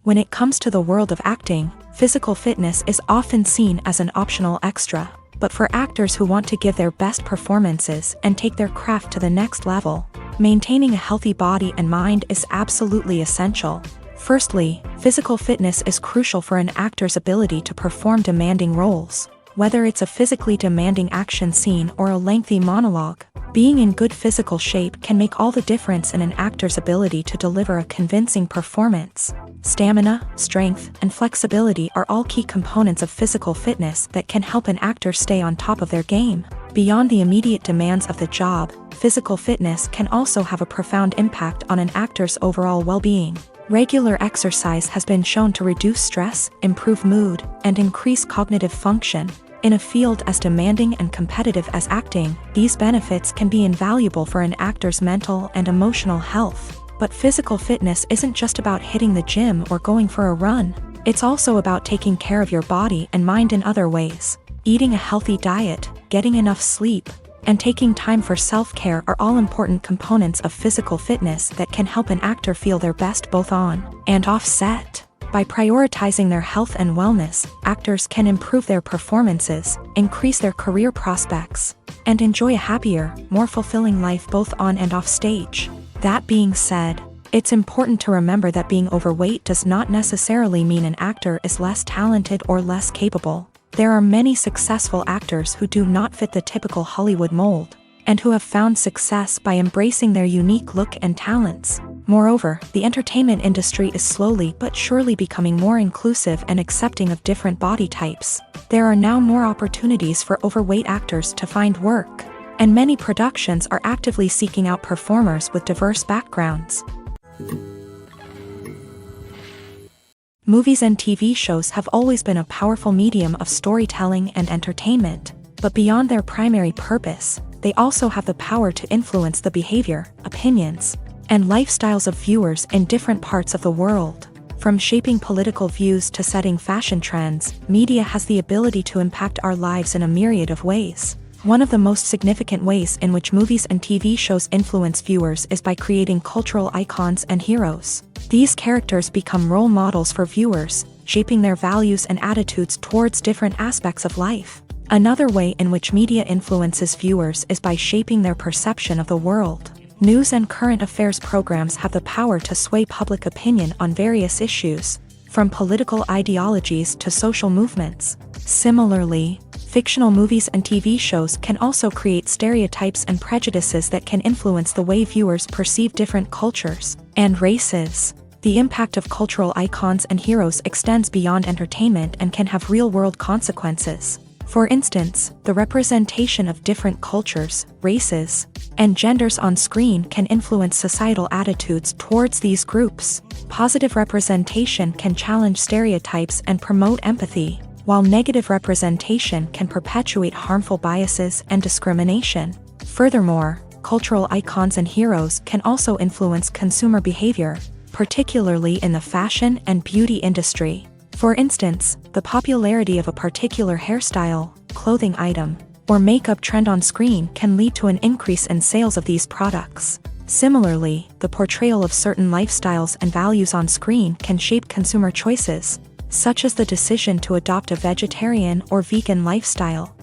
When it comes to the world of acting, physical fitness is often seen as an optional extra. But for actors who want to give their best performances and take their craft to the next level, maintaining a healthy body and mind is absolutely essential. Firstly, physical fitness is crucial for an actor's ability to perform demanding roles. Whether it's a physically demanding action scene or a lengthy monologue, being in good physical shape can make all the difference in an actor's ability to deliver a convincing performance. Stamina, strength, and flexibility are all key components of physical fitness that can help an actor stay on top of their game. Beyond the immediate demands of the job, physical fitness can also have a profound impact on an actor's overall well-being. Regular exercise has been shown to reduce stress, improve mood, and increase cognitive function. In a field as demanding and competitive as acting, these benefits can be invaluable for an actor's mental and emotional health. But physical fitness isn't just about hitting the gym or going for a run. It's also about taking care of your body and mind in other ways. Eating a healthy diet, getting enough sleep, and taking time for self-care are all important components of physical fitness that can help an actor feel their best both on and off set. By prioritizing their health and wellness, actors can improve their performances, increase their career prospects, and enjoy a happier, more fulfilling life both on and off stage. That being said, it's important to remember that being overweight does not necessarily mean an actor is less talented or less capable. There are many successful actors who do not fit the typical Hollywood mold, and who have found success by embracing their unique look and talents. Moreover, the entertainment industry is slowly but surely becoming more inclusive and accepting of different body types. There are now more opportunities for overweight actors to find work, and many productions are actively seeking out performers with diverse backgrounds. Movies and TV shows have always been a powerful medium of storytelling and entertainment, but beyond their primary purpose, they also have the power to influence the behavior, opinions, and lifestyles of viewers in different parts of the world. From shaping political views to setting fashion trends, media has the ability to impact our lives in a myriad of ways. One of the most significant ways in which movies and TV shows influence viewers is by creating cultural icons and heroes. These characters become role models for viewers, shaping their values and attitudes towards different aspects of life. Another way in which media influences viewers is by shaping their perception of the world. News and current affairs programs have the power to sway public opinion on various issues, from political ideologies to social movements. Similarly, fictional movies and TV shows can also create stereotypes and prejudices that can influence the way viewers perceive different cultures and races. The impact of cultural icons and heroes extends beyond entertainment and can have real-world consequences. For instance, the representation of different cultures, races, and genders on screen can influence societal attitudes towards these groups. Positive representation can challenge stereotypes and promote empathy, while negative representation can perpetuate harmful biases and discrimination. Furthermore, cultural icons and heroes can also influence consumer behavior, particularly in the fashion and beauty industry. For instance, the popularity of a particular hairstyle, clothing item, or makeup trend on screen can lead to an increase in sales of these products. Similarly, the portrayal of certain lifestyles and values on screen can shape consumer choices, such as the decision to adopt a vegetarian or vegan lifestyle.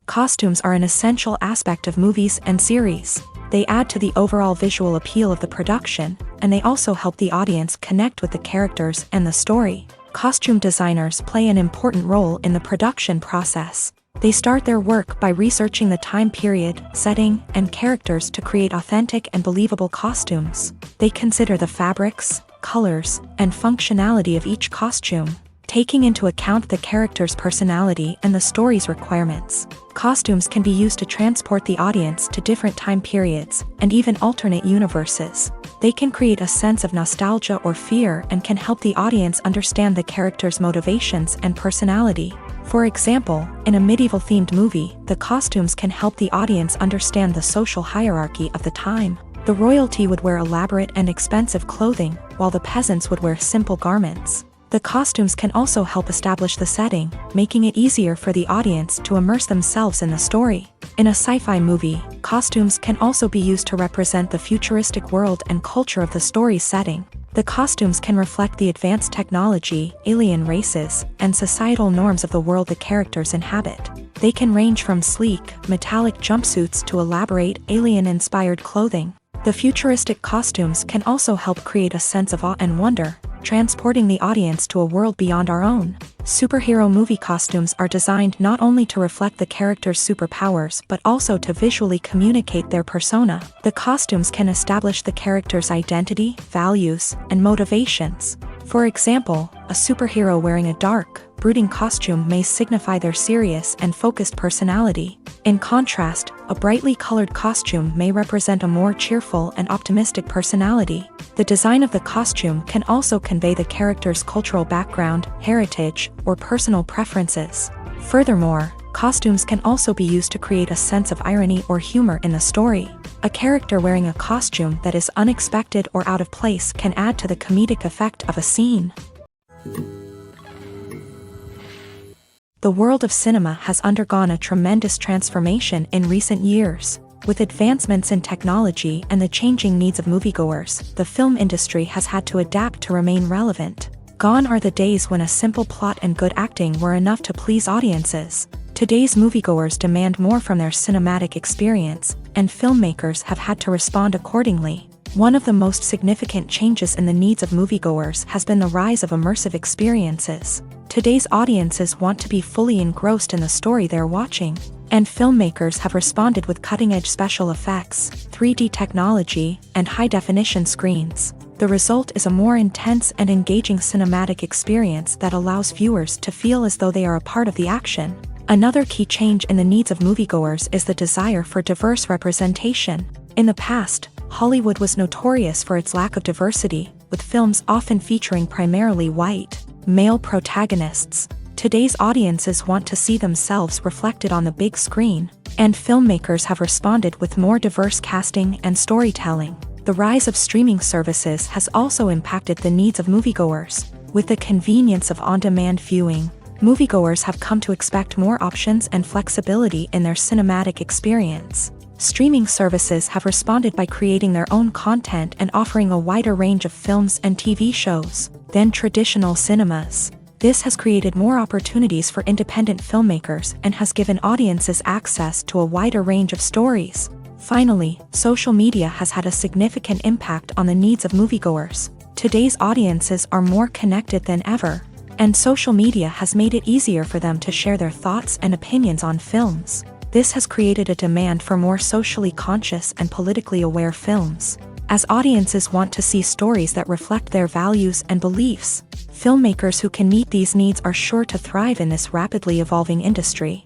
Costumes are an essential aspect of movies and series. They add to the overall visual appeal of the production, and they also help the audience connect with the characters and the story. Costume designers play an important role in the production process. They start their work by researching the time period, setting, and characters to create authentic and believable costumes. They consider the fabrics, colors, and functionality of each costume, taking into account the character's personality and the story's requirements. Costumes can be used to transport the audience to different time periods and even alternate universes. They can create a sense of nostalgia or fear and can help the audience understand the character's motivations and personality. For example, in a medieval-themed movie, the costumes can help the audience understand the social hierarchy of the time. The royalty would wear elaborate and expensive clothing, while the peasants would wear simple garments. The costumes can also help establish the setting, making it easier for the audience to immerse themselves in the story. In a sci-fi movie, Costumes can also be used to represent the futuristic world and culture of the story's setting. The costumes can reflect the advanced technology, alien races, and societal norms of the world the characters inhabit. They can range from sleek, metallic jumpsuits to elaborate, alien-inspired clothing. The futuristic costumes can also help create a sense of awe and wonder, transporting the audience to a world beyond our own. Superhero movie costumes are designed not only to reflect the character's superpowers but also to visually communicate their persona. The costumes can establish the character's identity, values, and motivations. For example, a superhero wearing a dark, brooding costume may signify their serious and focused personality. In contrast, a brightly colored costume may represent a more cheerful and optimistic personality. The design of the costume can also convey the character's cultural background, heritage, or personal preferences. Furthermore, costumes can also be used to create a sense of irony or humor in the story. A character wearing a costume that is unexpected or out of place can add to the comedic effect of a scene. The world of cinema has undergone a tremendous transformation in recent years. With advancements in technology and the changing needs of moviegoers, the film industry has had to adapt to remain relevant. Gone are the days when a simple plot and good acting were enough to please audiences. Today's moviegoers demand more from their cinematic experience, and filmmakers have had to respond accordingly. One of the most significant changes in the needs of moviegoers has been the rise of immersive experiences. Today's audiences want to be fully engrossed in the story they're watching, and filmmakers have responded with cutting-edge special effects, 3D technology, and high-definition screens. The result is a more intense and engaging cinematic experience that allows viewers to feel as though they are a part of the action. Another key change in the needs of moviegoers is the desire for diverse representation. In the past, Hollywood was notorious for its lack of diversity, with films often featuring primarily white, male protagonists. Today's audiences want to see themselves reflected on the big screen, and filmmakers have responded with more diverse casting and storytelling. The rise of streaming services has also impacted the needs of moviegoers. With the convenience of on-demand viewing, moviegoers have come to expect more options and flexibility in their cinematic experience. Streaming services have responded by creating their own content and offering a wider range of films and TV shows than traditional cinemas. This has created more opportunities for independent filmmakers and has given audiences access to a wider range of stories. Finally, social media has had a significant impact on the needs of moviegoers. Today's audiences are more connected than ever, and social media has made it easier for them to share their thoughts and opinions on films. This has created a demand for more socially conscious and politically aware films. As audiences want to see stories that reflect their values and beliefs, filmmakers who can meet these needs are sure to thrive in this rapidly evolving industry.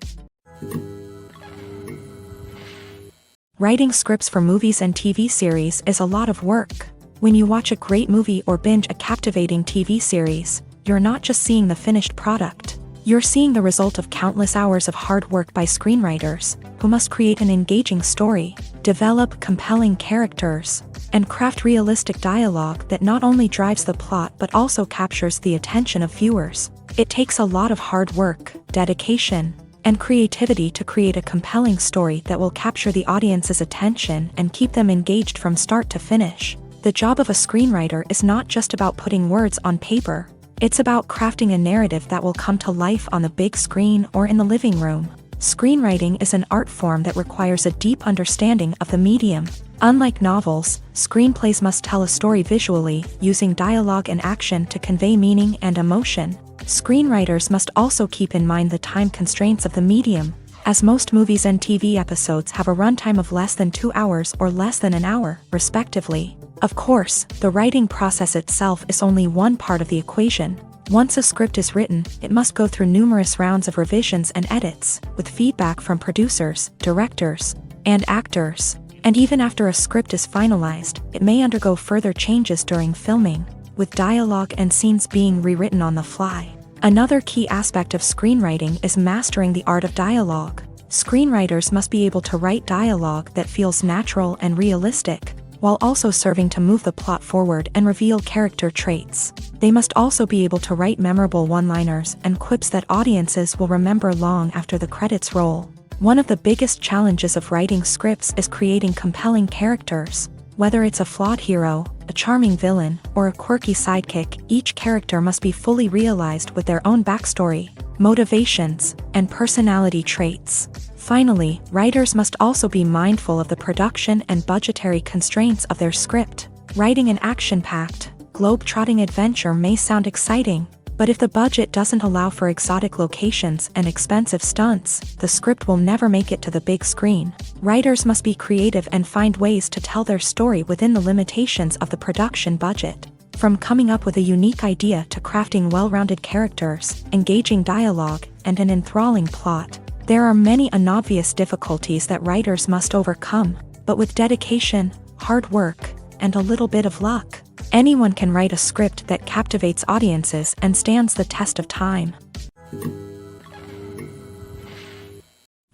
Writing scripts for movies and TV series is a lot of work. When you watch a great movie or binge a captivating TV series, you're not just seeing the finished product. You're seeing the result of countless hours of hard work by screenwriters, who must create an engaging story, develop compelling characters, and craft realistic dialogue that not only drives the plot but also captures the attention of viewers. It takes a lot of hard work, dedication, and creativity to create a compelling story that will capture the audience's attention and keep them engaged from start to finish. The job of a screenwriter is not just about putting words on paper. It's about crafting a narrative that will come to life on the big screen or in the living room. Screenwriting is an art form that requires a deep understanding of the medium. Unlike novels, screenplays must tell a story visually, using dialogue and action to convey meaning and emotion. Screenwriters must also keep in mind the time constraints of the medium, as most movies and TV episodes have a runtime of less than 2 hours or less than an hour, respectively. Of course, the writing process itself is only one part of the equation. Once a script is written, it must go through numerous rounds of revisions and edits, with feedback from producers, directors, and actors. And even after a script is finalized, it may undergo further changes during filming, with dialogue and scenes being rewritten on the fly. Another key aspect of screenwriting is mastering the art of dialogue. Screenwriters must be able to write dialogue that feels natural and realistic, while also serving to move the plot forward and reveal character traits. They must also be able to write memorable one-liners and quips that audiences will remember long after the credits roll. One of the biggest challenges of writing scripts is creating compelling characters. Whether it's a flawed hero, a charming villain, or a quirky sidekick, each character must be fully realized with their own backstory, motivations, and personality traits. Finally, writers must also be mindful of the production and budgetary constraints of their script. Writing an action-packed, globe-trotting adventure may sound exciting, but if the budget doesn't allow for exotic locations and expensive stunts, the script will never make it to the big screen. Writers must be creative and find ways to tell their story within the limitations of the production budget. From coming up with a unique idea to crafting well-rounded characters, engaging dialogue, and an enthralling plot, there are many unobvious difficulties that writers must overcome, but with dedication, hard work, and a little bit of luck, anyone can write a script that captivates audiences and stands the test of time.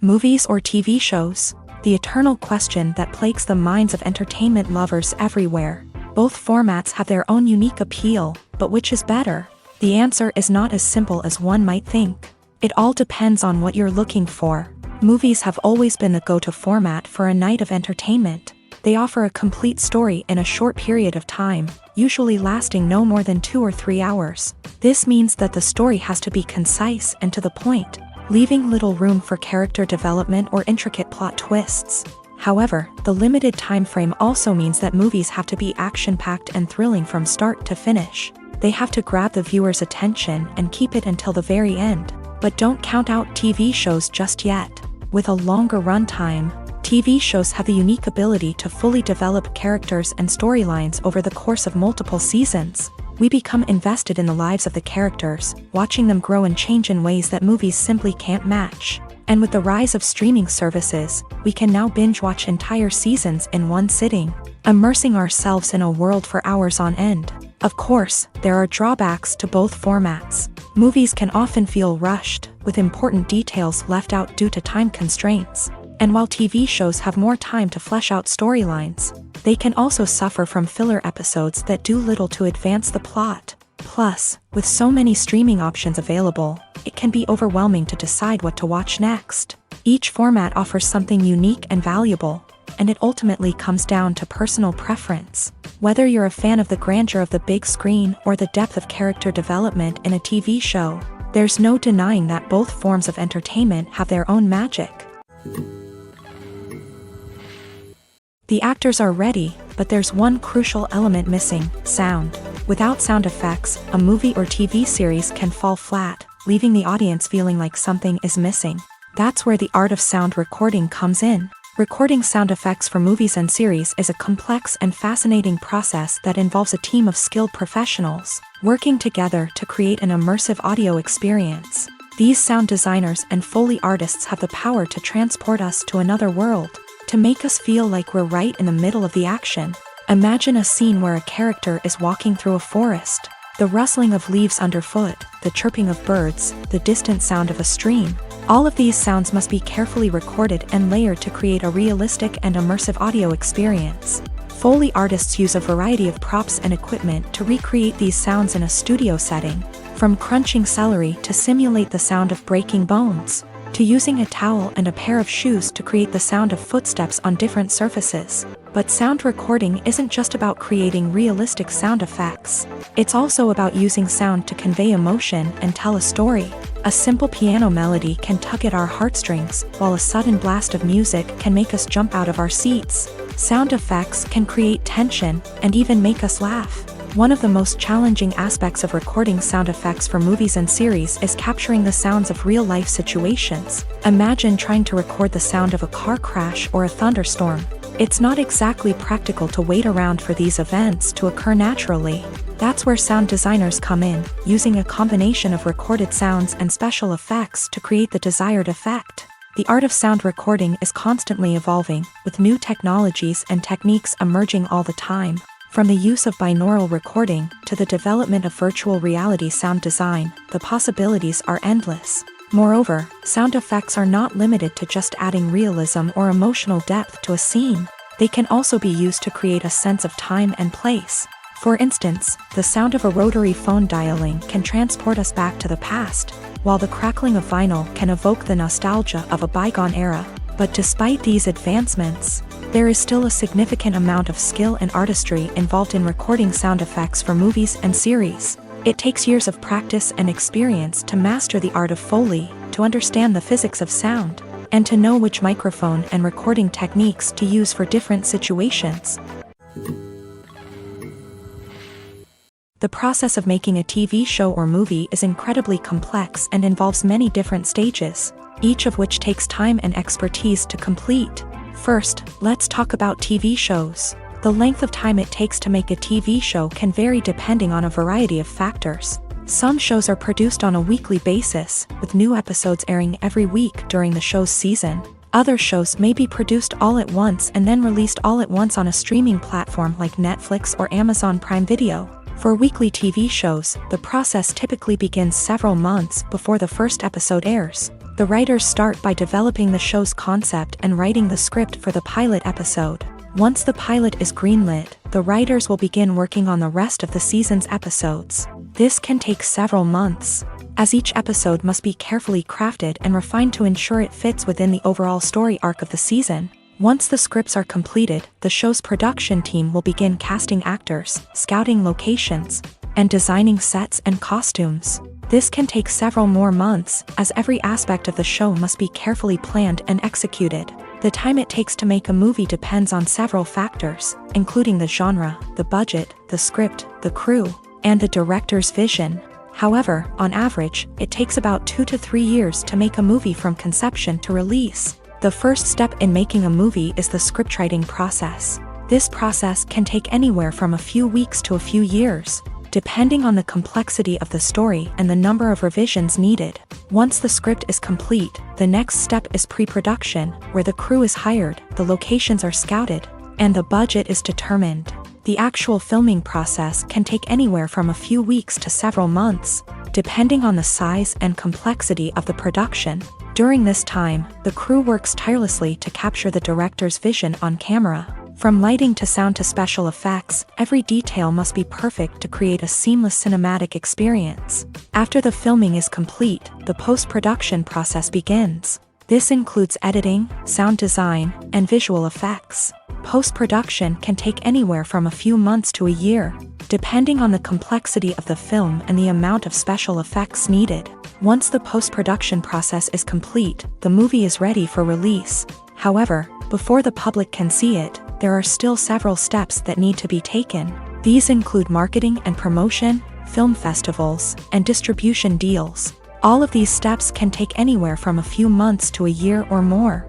Movies or TV shows? The eternal question that plagues the minds of entertainment lovers everywhere. Both formats have their own unique appeal, but which is better? The answer is not as simple as one might think. It all depends on what you're looking for. Movies have always been the go-to format for a night of entertainment. They offer a complete story in a short period of time, usually lasting no more than 2 or 3 hours. This means that the story has to be concise and to the point, leaving little room for character development or intricate plot twists. However, the limited time frame also means that movies have to be action-packed and thrilling from start to finish. They have to grab the viewer's attention and keep it until the very end. But don't count out TV shows just yet. With a longer runtime, TV shows have the unique ability to fully develop characters and storylines over the course of multiple seasons. We become invested in the lives of the characters, watching them grow and change in ways that movies simply can't match. And with the rise of streaming services, we can now binge-watch entire seasons in one sitting, immersing ourselves in a world for hours on end. Of course, there are drawbacks to both formats. Movies can often feel rushed, with important details left out due to time constraints. And while TV shows have more time to flesh out storylines, they can also suffer from filler episodes that do little to advance the plot. Plus, with so many streaming options available, it can be overwhelming to decide what to watch next. Each format offers something unique and valuable, and it ultimately comes down to personal preference. Whether you're a fan of the grandeur of the big screen or the depth of character development in a TV show, there's no denying that both forms of entertainment have their own magic. The actors are ready, but there's one crucial element missing: sound. Without sound effects, a movie or TV series can fall flat, leaving the audience feeling like something is missing. That's where the art of sound recording comes in. Recording sound effects for movies and series is a complex and fascinating process that involves a team of skilled professionals working together to create an immersive audio experience. These sound designers and Foley artists have the power to transport us to another world, to make us feel like we're right in the middle of the action. Imagine a scene where a character is walking through a forest. The rustling of leaves underfoot, the chirping of birds, the distant sound of a stream. All of these sounds must be carefully recorded and layered to create a realistic and immersive audio experience. Foley artists use a variety of props and equipment to recreate these sounds in a studio setting, from crunching celery to simulate the sound of breaking bones, to using a towel and a pair of shoes to create the sound of footsteps on different surfaces. But sound recording isn't just about creating realistic sound effects. It's also about using sound to convey emotion and tell a story. A simple piano melody can tug at our heartstrings, while a sudden blast of music can make us jump out of our seats. Sound effects can create tension and even make us laugh. One of the most challenging aspects of recording sound effects for movies and series is capturing the sounds of real-life situations. Imagine trying to record the sound of a car crash or a thunderstorm. It's not exactly practical to wait around for these events to occur naturally. That's where sound designers come in, using a combination of recorded sounds and special effects to create the desired effect. The art of sound recording is constantly evolving, with new technologies and techniques emerging all the time. From the use of binaural recording to the development of virtual reality sound design, the possibilities are endless. Moreover, sound effects are not limited to just adding realism or emotional depth to a scene. They can also be used to create a sense of time and place. For instance, the sound of a rotary phone dialing can transport us back to the past, while the crackling of vinyl can evoke the nostalgia of a bygone era. But despite these advancements, there is still a significant amount of skill and artistry involved in recording sound effects for movies and series. It takes years of practice and experience to master the art of Foley, to understand the physics of sound, and to know which microphone and recording techniques to use for different situations. The process of making a TV show or movie is incredibly complex and involves many different stages, each of which takes time and expertise to complete. First, let's talk about TV shows. The length of time it takes to make a TV show can vary depending on a variety of factors. Some shows are produced on a weekly basis, with new episodes airing every week during the show's season. Other shows may be produced all at once and then released all at once on a streaming platform like Netflix or Amazon Prime Video. For weekly TV shows, the process typically begins several months before the first episode airs. The writers start by developing the show's concept and writing the script for the pilot episode. Once the pilot is greenlit, the writers will begin working on the rest of the season's episodes. This can take several months, as each episode must be carefully crafted and refined to ensure it fits within the overall story arc of the season. Once the scripts are completed, the show's production team will begin casting actors, scouting locations, and designing sets and costumes. This can take several more months, as every aspect of the show must be carefully planned and executed. The time it takes to make a movie depends on several factors, including the genre, the budget, the script, the crew, and the director's vision. However, on average, it takes about 2 to 3 years to make a movie from conception to release. The first step in making a movie is the scriptwriting process. This process can take anywhere from a few weeks to a few years, depending on the complexity of the story and the number of revisions needed. Once the script is complete, the next step is pre-production, where the crew is hired, the locations are scouted, and the budget is determined. The actual filming process can take anywhere from a few weeks to several months, depending on the size and complexity of the production. During this time, the crew works tirelessly to capture the director's vision on camera. From lighting to sound to special effects, every detail must be perfect to create a seamless cinematic experience. After the filming is complete, the post-production process begins. This includes editing, sound design, and visual effects. Post-production can take anywhere from a few months to a year, depending on the complexity of the film and the amount of special effects needed. Once the post-production process is complete, the movie is ready for release. However, before the public can see it, there are still several steps that need to be taken. These include marketing and promotion, film festivals, and distribution deals. All of these steps can take anywhere from a few months to a year or more.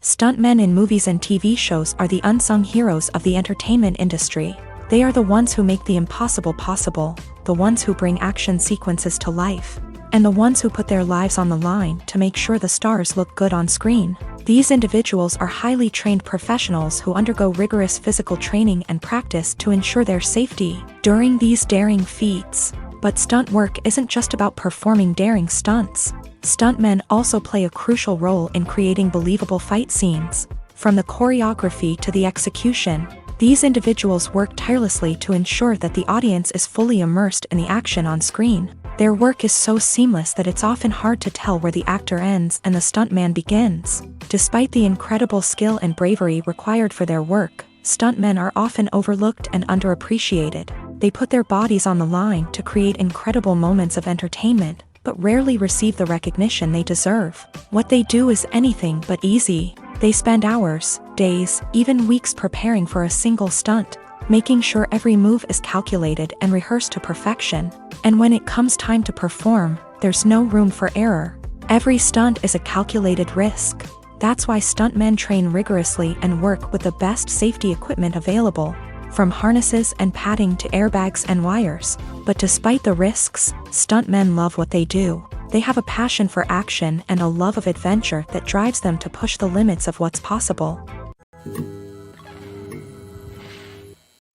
Stuntmen in movies and TV shows are the unsung heroes of the entertainment industry. They are the ones who make the impossible possible, the ones who bring action sequences to life, and the ones who put their lives on the line to make sure the stars look good on screen. These individuals are highly trained professionals who undergo rigorous physical training and practice to ensure their safety during these daring feats. But stunt work isn't just about performing daring stunts. Stuntmen also play a crucial role in creating believable fight scenes. From the choreography to the execution, these individuals work tirelessly to ensure that the audience is fully immersed in the action on screen. Their work is so seamless that it's often hard to tell where the actor ends and the stuntman begins. Despite the incredible skill and bravery required for their work, stuntmen are often overlooked and underappreciated. They put their bodies on the line to create incredible moments of entertainment, but rarely receive the recognition they deserve. What they do is anything but easy. They spend hours, days, even weeks preparing for a single stunt, making sure every move is calculated and rehearsed to perfection. And when it comes time to perform, there's no room for error. Every stunt is a calculated risk. That's why stuntmen train rigorously and work with the best safety equipment available, from harnesses and padding to airbags and wires. But despite the risks, stuntmen love what they do. They have a passion for action and a love of adventure that drives them to push the limits of what's possible.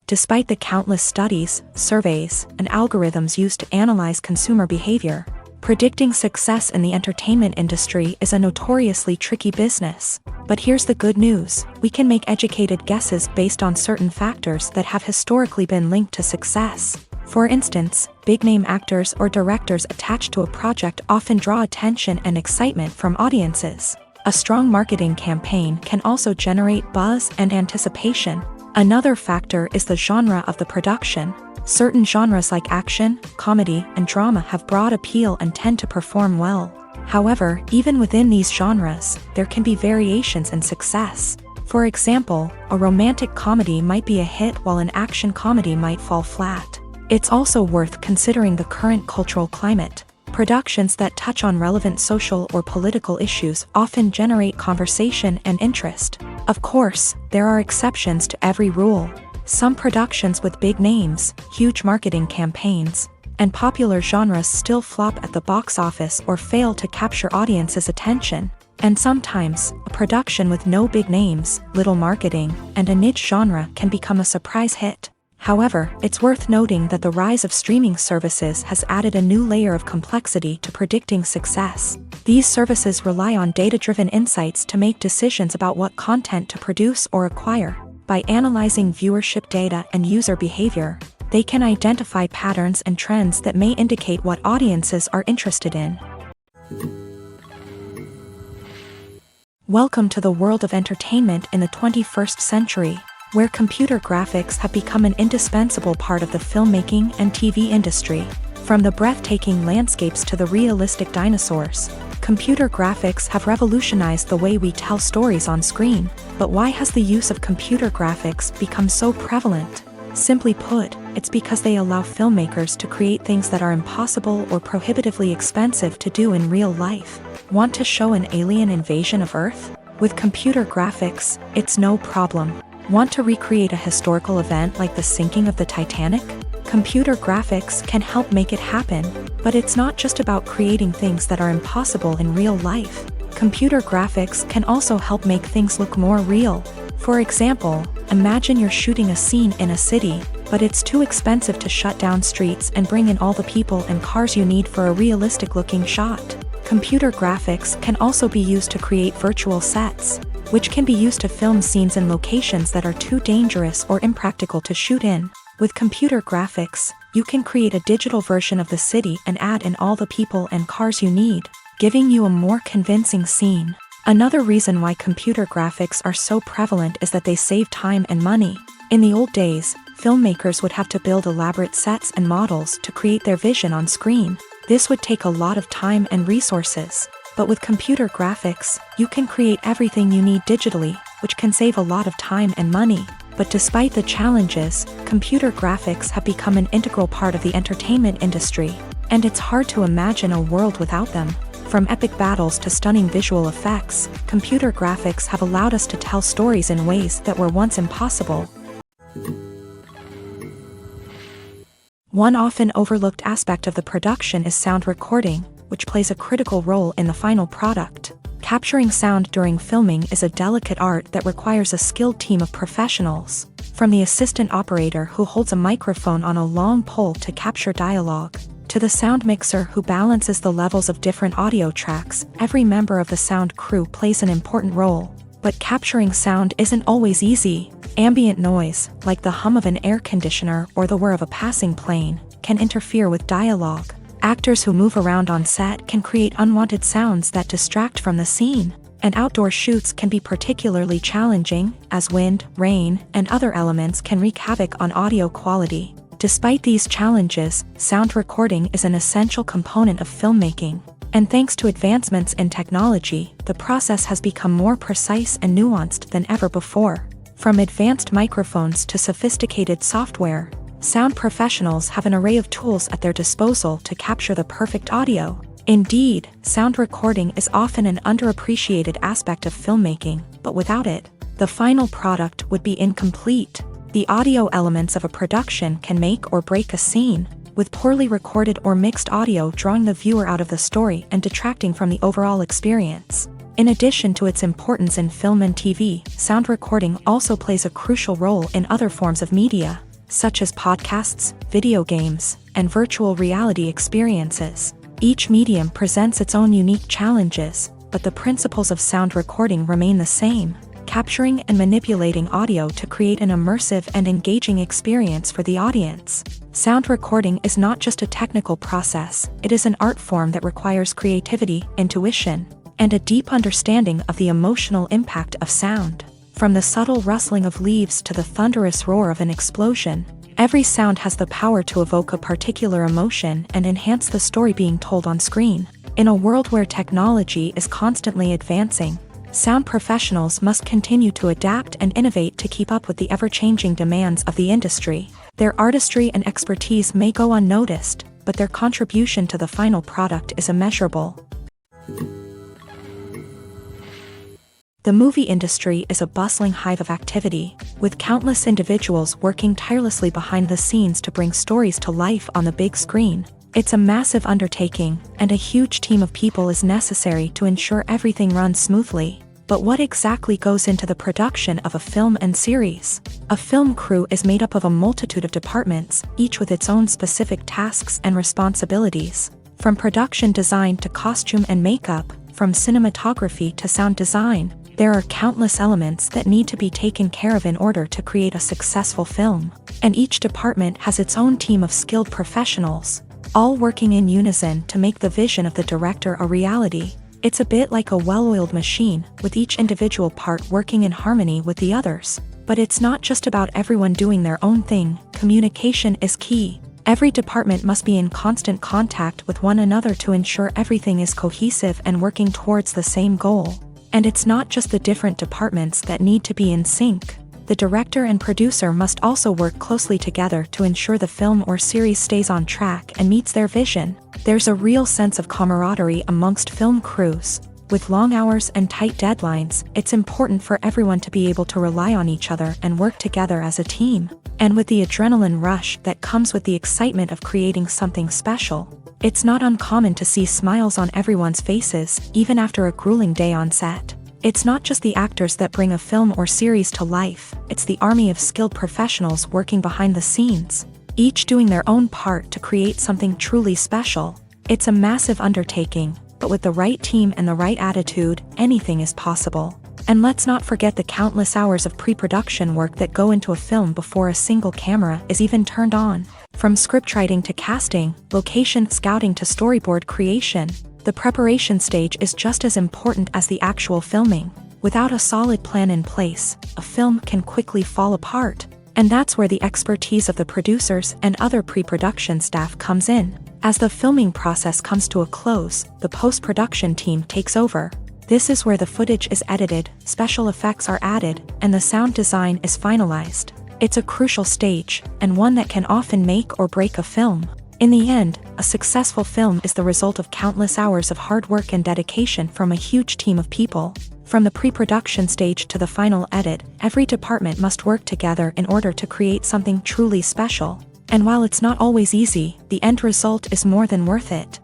Despite the countless studies, surveys, and algorithms used to analyze consumer behavior, predicting success in the entertainment industry is a notoriously tricky business. But here's the good news: we can make educated guesses based on certain factors that have historically been linked to success. For instance, big-name actors or directors attached to a project often draw attention and excitement from audiences. A strong marketing campaign can also generate buzz and anticipation. Another factor is the genre of the production. Certain genres like action, comedy, and drama have broad appeal and tend to perform well. However, even within these genres, there can be variations in success. For example, a romantic comedy might be a hit while an action comedy might fall flat. It's also worth considering the current cultural climate. Productions that touch on relevant social or political issues often generate conversation and interest. Of course, there are exceptions to every rule. Some productions with big names, huge marketing campaigns, and popular genres still flop at the box office or fail to capture audiences' attention. And sometimes, a production with no big names, little marketing, and a niche genre can become a surprise hit. However, it's worth noting that the rise of streaming services has added a new layer of complexity to predicting success. These services rely on data-driven insights to make decisions about what content to produce or acquire. By analyzing viewership data and user behavior, they can identify patterns and trends that may indicate what audiences are interested in. Welcome to the world of entertainment in the 21st century, where computer graphics have become an indispensable part of the filmmaking and TV industry. From the breathtaking landscapes to the realistic dinosaurs, computer graphics have revolutionized the way we tell stories on screen. But why has the use of computer graphics become so prevalent? Simply put, it's because they allow filmmakers to create things that are impossible or prohibitively expensive to do in real life. Want to show an alien invasion of Earth? With computer graphics, it's no problem. Want to recreate a historical event like the sinking of the Titanic? Computer graphics can help make it happen, but it's not just about creating things that are impossible in real life. Computer graphics can also help make things look more real. For example, imagine you're shooting a scene in a city, but it's too expensive to shut down streets and bring in all the people and cars you need for a realistic-looking shot. Computer graphics can also be used to create virtual sets, which can be used to film scenes in locations that are too dangerous or impractical to shoot in. With computer graphics, you can create a digital version of the city and add in all the people and cars you need, giving you a more convincing scene. Another reason why computer graphics are so prevalent is that they save time and money. In the old days, filmmakers would have to build elaborate sets and models to create their vision on screen. This would take a lot of time and resources. But with computer graphics, you can create everything you need digitally, which can save a lot of time and money. But despite the challenges, computer graphics have become an integral part of the entertainment industry, and it's hard to imagine a world without them. From epic battles to stunning visual effects, computer graphics have allowed us to tell stories in ways that were once impossible. One often overlooked aspect of the production is sound recording, which plays a critical role in the final product. Capturing sound during filming is a delicate art that requires a skilled team of professionals. From the assistant operator who holds a microphone on a long pole to capture dialogue, to the sound mixer who balances the levels of different audio tracks, every member of the sound crew plays an important role. But capturing sound isn't always easy. Ambient noise, like the hum of an air conditioner or the whir of a passing plane, can interfere with dialogue. Actors who move around on set can create unwanted sounds that distract from the scene. And outdoor shoots can be particularly challenging, as wind, rain, and other elements can wreak havoc on audio quality. Despite these challenges, sound recording is an essential component of filmmaking. And thanks to advancements in technology, the process has become more precise and nuanced than ever before. From advanced microphones to sophisticated software, sound professionals have an array of tools at their disposal to capture the perfect audio. Indeed, sound recording is often an underappreciated aspect of filmmaking, but without it, the final product would be incomplete. The audio elements of a production can make or break a scene, with poorly recorded or mixed audio drawing the viewer out of the story and detracting from the overall experience. In addition to its importance in film and TV, sound recording also plays a crucial role in other forms of media, such as podcasts, video games, and virtual reality experiences. Each medium presents its own unique challenges, but the principles of sound recording remain the same. capturing and manipulating audio to create an immersive and engaging experience for the audience. Sound recording is not just a technical process, it is an art form that requires creativity, intuition, and a deep understanding of the emotional impact of sound. From the subtle rustling of leaves to the thunderous roar of an explosion, every sound has the power to evoke a particular emotion and enhance the story being told on screen. In a world where technology is constantly advancing, sound professionals must continue to adapt and innovate to keep up with the ever-changing demands of the industry. Their artistry and expertise may go unnoticed, but their contribution to the final product is immeasurable. The movie industry is a bustling hive of activity, with countless individuals working tirelessly behind the scenes to bring stories to life on the big screen. It's a massive undertaking, and a huge team of people is necessary to ensure everything runs smoothly. But what exactly goes into the production of a film and series? A film crew is made up of a multitude of departments, each with its own specific tasks and responsibilities. From production design to costume and makeup, from cinematography to sound design, there are countless elements that need to be taken care of in order to create a successful film. And each department has its own team of skilled professionals, all working in unison to make the vision of the director a reality. It's a bit like a well-oiled machine, with each individual part working in harmony with the others. But it's not just about everyone doing their own thing. Communication is key. Every department must be in constant contact with one another to ensure everything is cohesive and working towards the same goal. And it's not just the different departments that need to be in sync. The director and producer must also work closely together to ensure the film or series stays on track and meets their vision. There's a real sense of camaraderie amongst film crews. With long hours and tight deadlines, it's important for everyone to be able to rely on each other and work together as a team. And with the adrenaline rush that comes with the excitement of creating something special, it's not uncommon to see smiles on everyone's faces, even after a grueling day on set. It's not just the actors that bring a film or series to life, it's the army of skilled professionals working behind the scenes, each doing their own part to create something truly special. It's a massive undertaking, but with the right team and the right attitude, anything is possible. And let's not forget the countless hours of pre-production work that go into a film before a single camera is even turned on. From scriptwriting to casting, location scouting to storyboard creation, the preparation stage is just as important as the actual filming. Without a solid plan in place, a film can quickly fall apart. And that's where the expertise of the producers and other pre-production staff comes in. As the filming process comes to a close, the post-production team takes over. This is where the footage is edited, special effects are added, and the sound design is finalized. It's a crucial stage, and one that can often make or break a film. In the end, a successful film is the result of countless hours of hard work and dedication from a huge team of people. From the pre-production stage to the final edit, every department must work together in order to create something truly special. And while it's not always easy, the end result is more than worth it.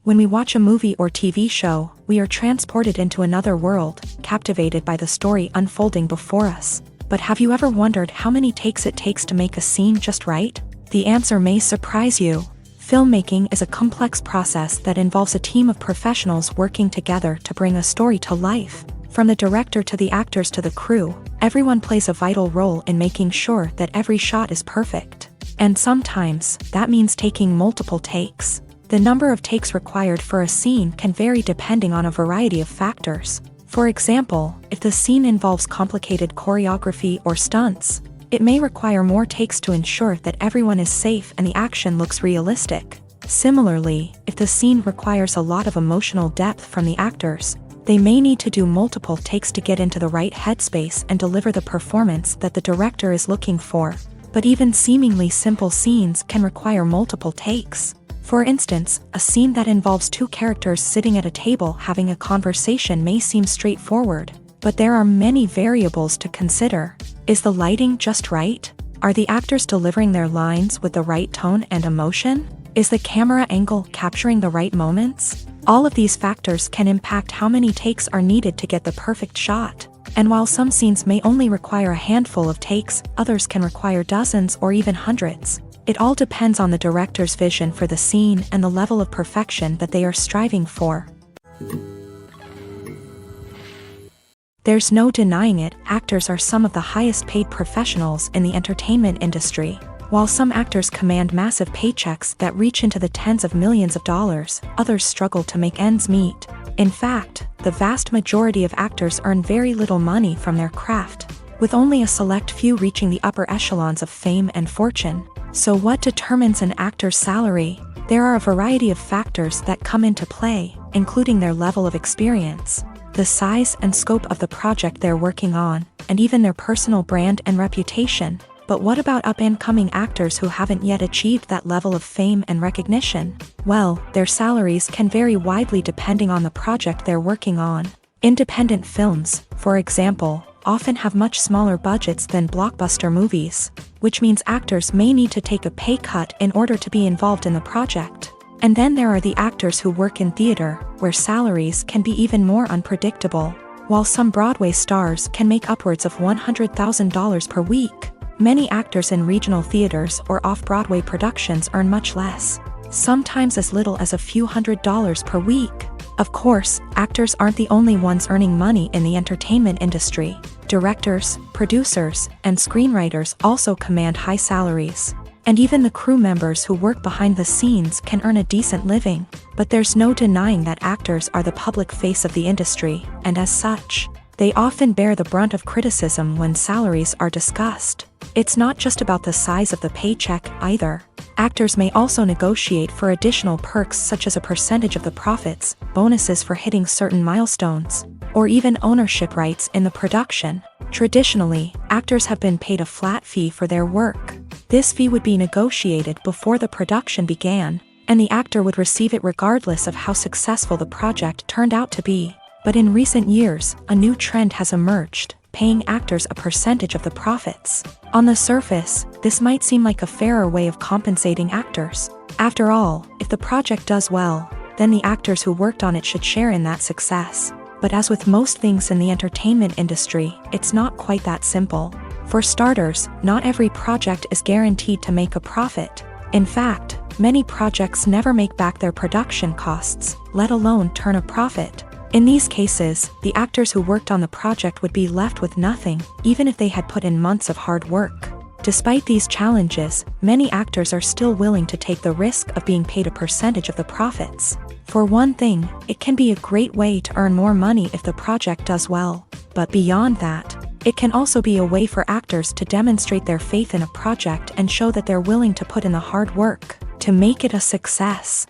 When we watch a movie or TV show, we are transported into another world, captivated by the story unfolding before us. But have you ever wondered how many takes it takes to make a scene just right? The answer may surprise you. Filmmaking is a complex process that involves a team of professionals working together to bring a story to life. From the director to the actors to the crew, everyone plays a vital role in making sure that every shot is perfect. And sometimes, that means taking multiple takes. The number of takes required for a scene can vary depending on a variety of factors. For example, if the scene involves complicated choreography or stunts, it may require more takes to ensure that everyone is safe and the action looks realistic. Similarly, if the scene requires a lot of emotional depth from the actors, they may need to do multiple takes to get into the right headspace and deliver the performance that the director is looking for. But even seemingly simple scenes can require multiple takes. For instance, a scene that involves two characters sitting at a table having a conversation may seem straightforward, but there are many variables to consider. Is the lighting just right? Are the actors delivering their lines with the right tone and emotion? Is the camera angle capturing the right moments? All of these factors can impact how many takes are needed to get the perfect shot. And while some scenes may only require a handful of takes, others can require dozens or even hundreds. It all depends on the director's vision for the scene and the level of perfection that they are striving for. There's no denying it, actors are some of the highest paid professionals in the entertainment industry. While some actors command massive paychecks that reach into the tens of millions of dollars, others struggle to make ends meet. In fact, the vast majority of actors earn very little money from their craft, with only a select few reaching the upper echelons of fame and fortune. So what determines an actor's salary? There are a variety of factors that come into play, including their level of experience, the size and scope of the project they're working on, and even their personal brand and reputation. But what about up-and-coming actors who haven't yet achieved that level of fame and recognition? Well, their salaries can vary widely depending on the project they're working on. Independent films, for example, often have much smaller budgets than blockbuster movies, which means actors may need to take a pay cut in order to be involved in the project. And then there are the actors who work in theater, where salaries can be even more unpredictable. While some Broadway stars can make upwards of $100,000 per week, many actors in regional theaters or off-Broadway productions earn much less, sometimes as little as a few $100s per week. Of course, actors aren't the only ones earning money in the entertainment industry. Directors, producers, and screenwriters also command high salaries. And even the crew members who work behind the scenes can earn a decent living. But there's no denying that actors are the public face of the industry, and as such, they often bear the brunt of criticism when salaries are discussed. It's not just about the size of the paycheck, either. Actors may also negotiate for additional perks such as a percentage of the profits, bonuses for hitting certain milestones, or even ownership rights in the production. Traditionally, actors have been paid a flat fee for their work. This fee would be negotiated before the production began, and the actor would receive it regardless of how successful the project turned out to be. But in recent years, a new trend has emerged, paying actors a percentage of the profits. On the surface, this might seem like a fairer way of compensating actors. After all, if the project does well, then the actors who worked on it should share in that success. But as with most things in the entertainment industry, it's not quite that simple. For starters, not every project is guaranteed to make a profit. In fact, many projects never make back their production costs, let alone turn a profit. In these cases, the actors who worked on the project would be left with nothing, even if they had put in months of hard work. Despite these challenges, many actors are still willing to take the risk of being paid a percentage of the profits. For one thing, it can be a great way to earn more money if the project does well. But beyond that, it can also be a way for actors to demonstrate their faith in a project and show that they're willing to put in the hard work to make it a success.